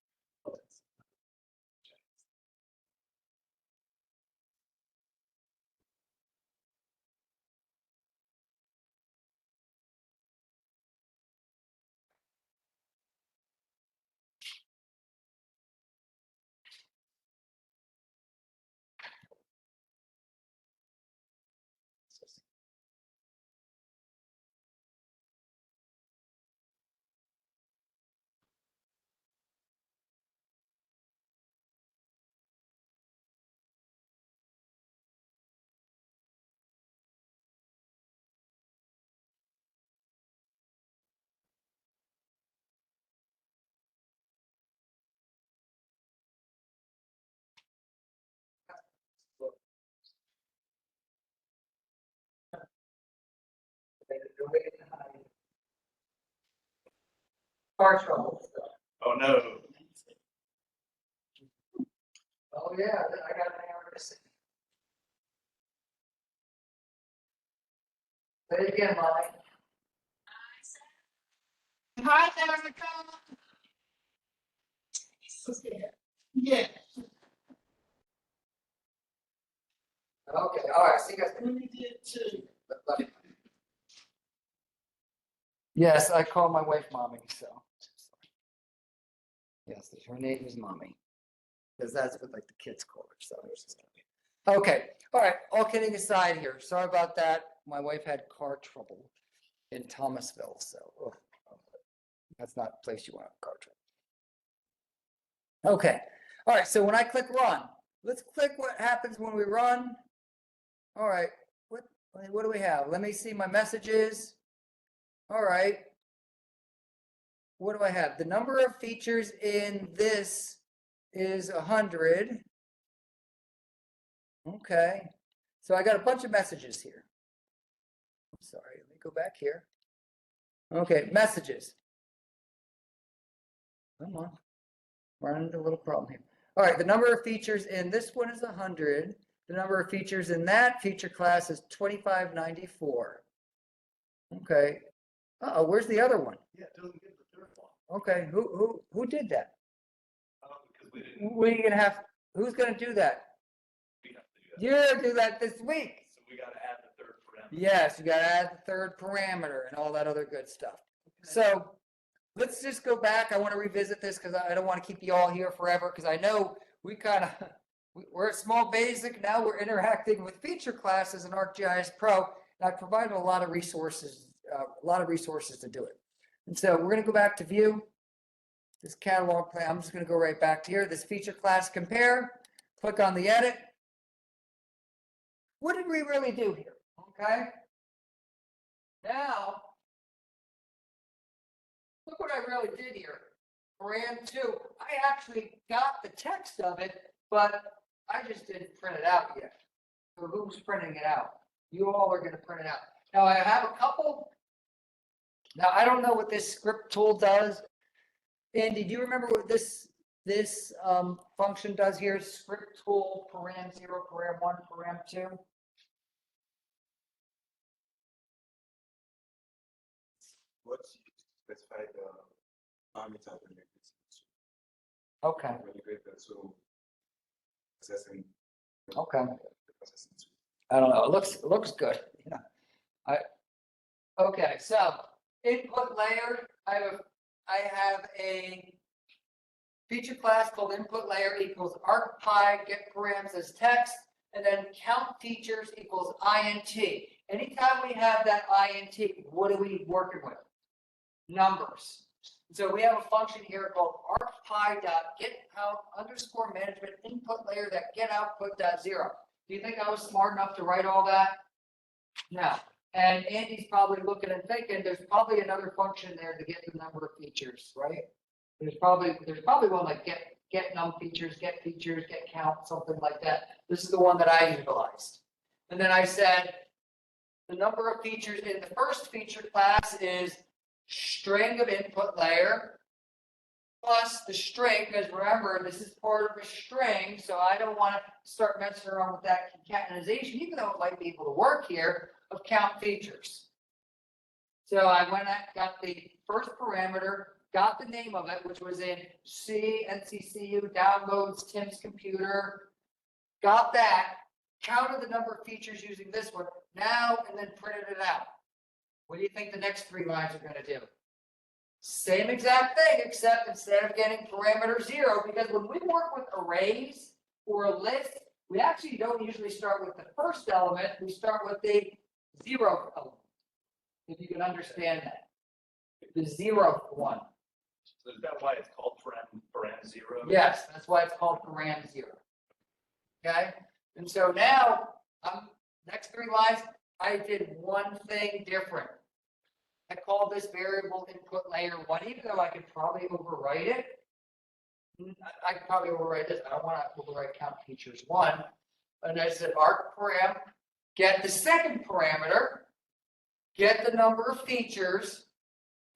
Car trouble. Oh, no. Oh yeah, I got an error. Say it again, Molly. Hi there, yeah. Okay, all right, see you guys. We did too. Yes, I call my wife mommy, so. Yes, her name is mommy. Because that's what like the kids call her, so. Okay, all right, all kidding aside here, sorry about that. My wife had car trouble in Thomasville, so. That's not a place you want car trouble. Okay, all right, so when I click run, let's click what happens when we run. All right, what do we have? Let me see my messages. All right. What do I have? The number of features in this is 100. Okay. So I got a bunch of messages here. I'm sorry, let me go back here. Okay, messages. Come on. Running into a little problem here. All right, the number of features in this one is 100. The number of features in that feature class is 2594. Okay. Uh-oh, where's the other one? Yeah, it doesn't get the third one. Okay, who did that? Because we didn't. We gonna have, who's gonna do that? We have to do that. You're gonna do that this week. So we gotta add the third parameter. Yes, you gotta add the third parameter and all that other good stuff. So let's just go back. I want to revisit this because I don't want to keep you all here forever because I know we kind of, we're a small basic. Now we're interacting with feature classes in ArcGIS Pro. And I've provided a lot of resources to do it. And so we're going to go back to view this catalog plan. I'm just going to go right back to here. This feature class compare, click on the edit. what did we really do here? Okay. Now, look what I really did here. Param 2, I actually got the text of it, but I just didn't print it out yet. So who's printing it out? You all are going to print it out. Now I have a couple. Now I don't know what this script tool does. Andy, do you remember what this function does here? Script tool param 0, param 1, param 2. What's specified parameter in this? Okay. Really great. So assessing. Okay. the processing. I don't know. It looks good. Yeah. Okay. So input layer. I have a feature class called input layer equals arcpy get params as text, and then count features equals int. Anytime we have that int, what are we working with? Numbers. So we have a function here called arcpy.getOut_management input layer that get output.0. Do you think I was smart enough to write all that? No. And Andy's probably looking and thinking there's probably another function there to get the number of features, right? There's probably one like get num features, get count, something like that. This is the one that I utilized. And then I said the number of features in the first feature class is string of input layer plus the string, because remember, this is part of a string, so I don't want to start messing around with that concatenation, even though it might be able to work here, of count features. So I went and got the first parameter, got the name of it, which was in C, NCCU, downloads, Tim's computer, got that, counted the number of features using this one, now, and then printed it out. What do you think the next 3 lines are going to do? Same exact thing, except instead of getting parameter 0, because when we work with arrays or a list, we actually don't usually start with the first element, we start with the 0th element. If you can understand that. The 0th one. So is that why it's called param 0? Yes, that's why it's called param 0. Okay, and so now, next 3 lines, I did one thing different. I called this variable input layer 1, even though I could probably overwrite it. I could probably overwrite this. I don't want to overwrite count features 1. And I said arcparam, get the second parameter, get the number of features,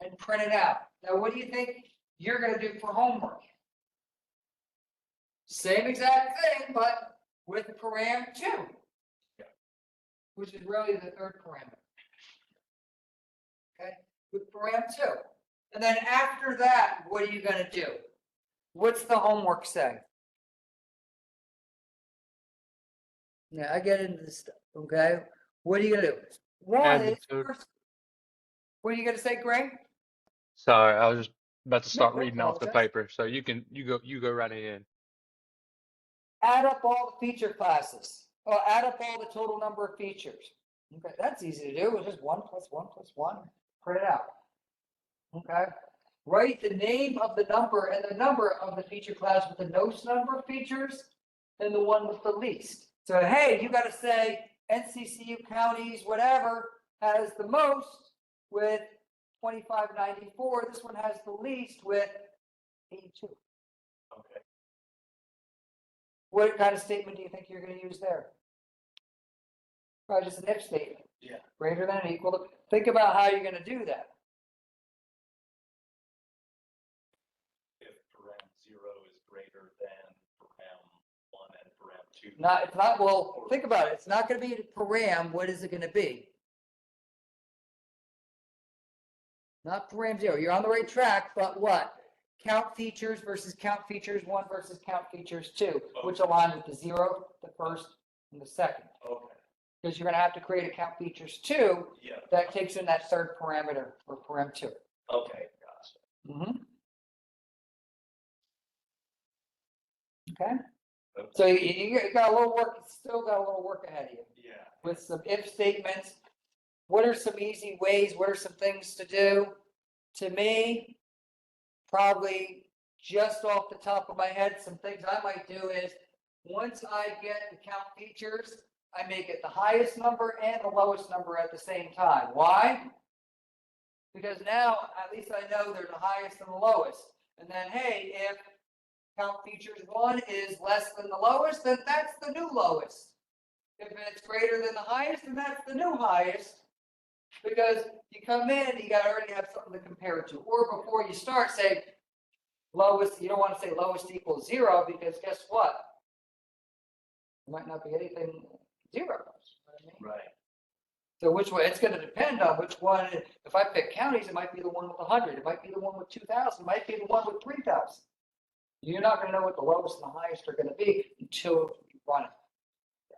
and print it out. Now, what do you think you're going to do for homework? Same exact thing, but with param 2, which is really the third parameter. Okay, with param 2. And then after that, what are you going to do? What's the homework say? Yeah, I get into this stuff. Okay, what are you going to do? One Add the is two. first. What are you going to say, Greg? Sorry, I was just about to start don't reading off the apologize. paper, so you go right ahead. Add up all the feature classes. Or add up all the total number of features. Okay, that's easy to do. It's just 1 plus 1 plus 1. Print it out. Okay. Write the name of the number and the number of the feature class with the most number of features and the one with the least. So, hey, you got to say NCCU counties, whatever, has the most with 2594. This one has the least with 82. Okay. What kind of statement do you think you're going to use there? Probably just an if statement. Yeah. Greater than or equal to. Think about how you're going to do that. If param 0 is greater than param 1 and param 2. It's not, well, think about it. It's not going to be param. What is it going to be? Not param 0. You're on the right track, but what? Count features versus count features 1 versus count features 2, which align with the 0, the first, and the second. Okay. Because you're going to have to create a count features 2 Yeah. that takes in that third parameter for param 2. Okay. Gotcha. Okay. So you got a little work, still got a little work ahead of you Yeah. with some if statements. What are some easy ways? What are some things to do? To me, probably just off the top of my head, some things I might do is once I get the count features, I make it the highest number and the lowest number at the same time. Why? Because now at least I know they're the highest and the lowest. And then, hey, if count features 1 is less than the lowest, then that's the new lowest. If it's greater than the highest, then that's the new highest. Because you come in, you got to already have something to compare it to. Or before you start, say lowest, you don't want to say lowest equals 0, because guess what? There might not be anything 0. You know what I mean? Right. So which way? It's going to depend on which one. If I pick counties, it might be the one with 100. It might be the one with 2,000. It might be the one with 3,000. You're not going to know what the lowest and the highest are going to be until you run it.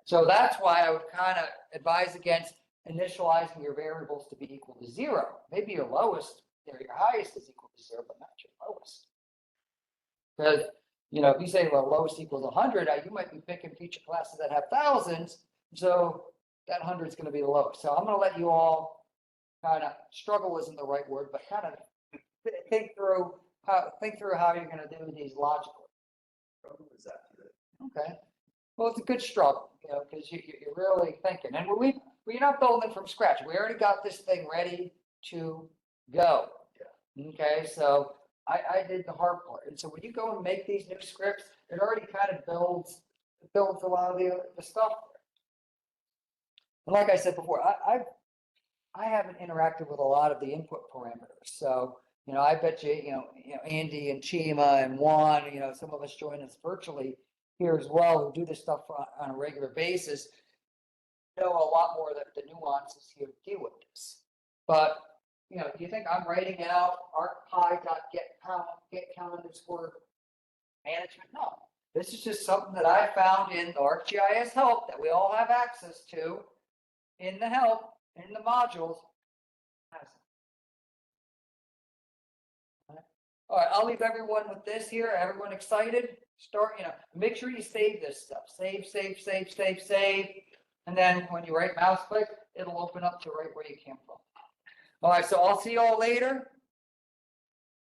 So that's why I would kind of advise against initializing your variables to be equal to 0. Maybe your lowest or your highest is equal to 0, but not your lowest. Because, if you say, well, lowest equals 100, you might be picking feature classes that have thousands. So that 100 is going to be the lowest. So I'm going to let you all kind of, struggle isn't the right word, but kind of think through how you're going to do these logically. Okay. Well, it's a good struggle, because you're really thinking. And we're not building from scratch. We already got this thing ready to go. Yeah. Okay, so I did the hard part. And so when you go and make these new scripts, it already kind of builds a lot of the stuff. And like I said before, I haven't interacted with a lot of the input parameters. So, I bet you, Andy and Chima and Juan, some of us join us virtually here as well, who do this stuff on a regular basis, know a lot more of the nuances here to deal with this. But, do you think I'm writing out arcpi.getCount underscore management? No. This is just something that I found in the ArcGIS help that we all have access to in the help, in the modules. All right, I'll leave everyone with this here. Everyone excited? Start, make sure you save this stuff. Save. And then when you right mouse click, it'll open up to right where you came from. All right, so I'll see you all later.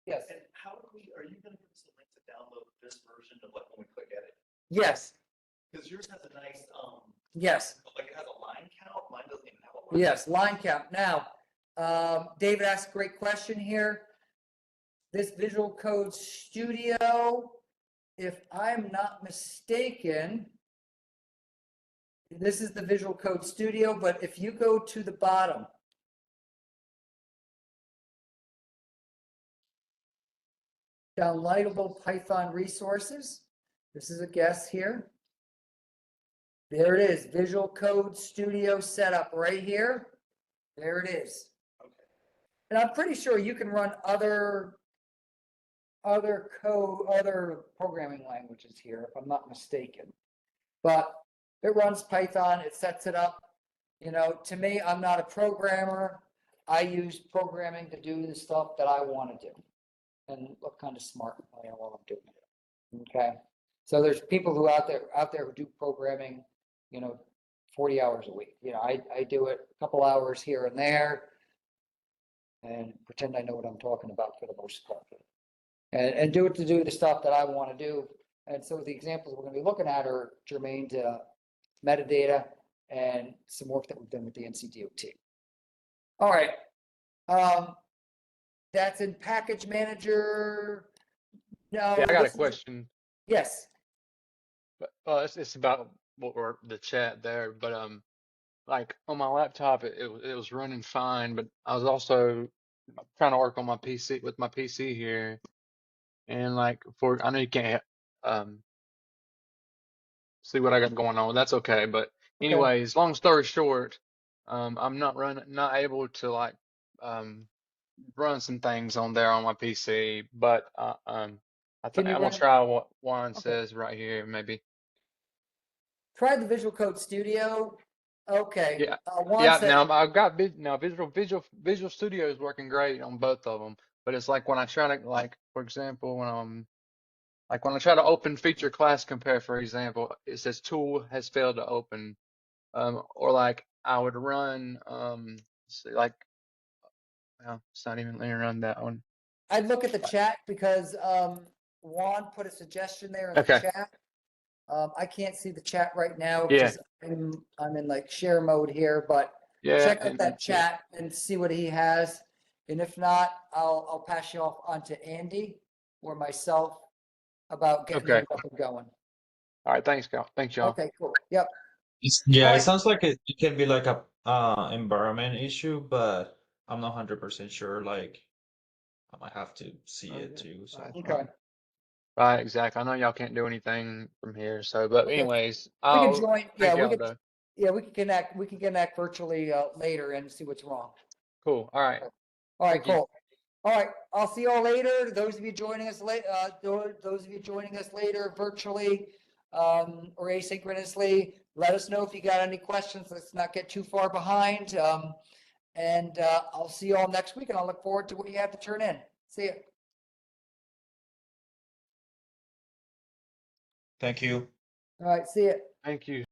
Yes. And are you going to give us a link to download this version of when we click edit? Yes. Because yours has a nice, yes. Like it has a line count. Mine doesn't even have a line. Yes, line count. Now, David asked a great question here. This Visual Code Studio, if I'm not mistaken, this is the Visual Code Studio, but if you go to the bottom, downloadable Python resources, this is a guess here. There it is, Visual Code Studio setup right here. There it is. Okay. And I'm pretty sure you can run other programming languages here, if I'm not mistaken. But it runs Python, it sets it up. To me, I'm not a programmer. I use programming to do the stuff that I want to do and look kind of smart while I'm doing it. Okay. So there's people who out there who do programming, 40 hours a week. I do it a couple hours here and there and pretend I know what I'm talking about for the most part. And do it to do the stuff that I want to do. And so the examples we're going to be looking at are germane to metadata and some work that we've done with the NCDOT. All right. That's in Package Manager. No. Yeah, I got a question. Yes. But it's about the chat there, but like on my laptop it was running fine, but I was also trying to work on my PC with my PC here, and like I know you can't see what I got going on. That's okay, but anyways, long story short, I'm not able to like run some things on there on my PC, but I'm gonna try what Juan says right here, maybe. Try the Visual Code Studio. Okay. Yeah. Juan Yeah. says, Now I've got Visual Studio is working great on both of them, but it's like when I try to, like, for example, like when I try to open feature class compare, for example, it says tool has failed to open. Or like I would run, like, well, it's not even letting me run that one. I'd look at the chat because Juan put a suggestion there in the Okay. chat. I can't see the chat right now Yeah. because I'm in like share mode here, but Yeah. check out and that chat and see what he has. And if not, I'll pass you off onto Andy or myself about getting Okay. things up and going. All right. Thanks, y'all. Thanks, y'all. Okay, cool. Yep. Yeah, it Alright. sounds like it can be like a environment issue, but I'm not 100% sure. Like, I might have to see it too. So Okay. Right. Exactly. I know y'all can't do anything from here. So, but Okay. anyways, We can I'll join, thank yeah, we y'all could, though. yeah, we can connect virtually later and see what's wrong. Cool. All right. All right, Thank you. cool. All right, I'll see you all later. Those of you joining us late, those of you joining us later virtually, or asynchronously, let us know if you got any questions. Let's not get too far behind. And I'll see you all next week and I'll look forward to what you have to turn in. See you. thank you. All right, see you. Thank you.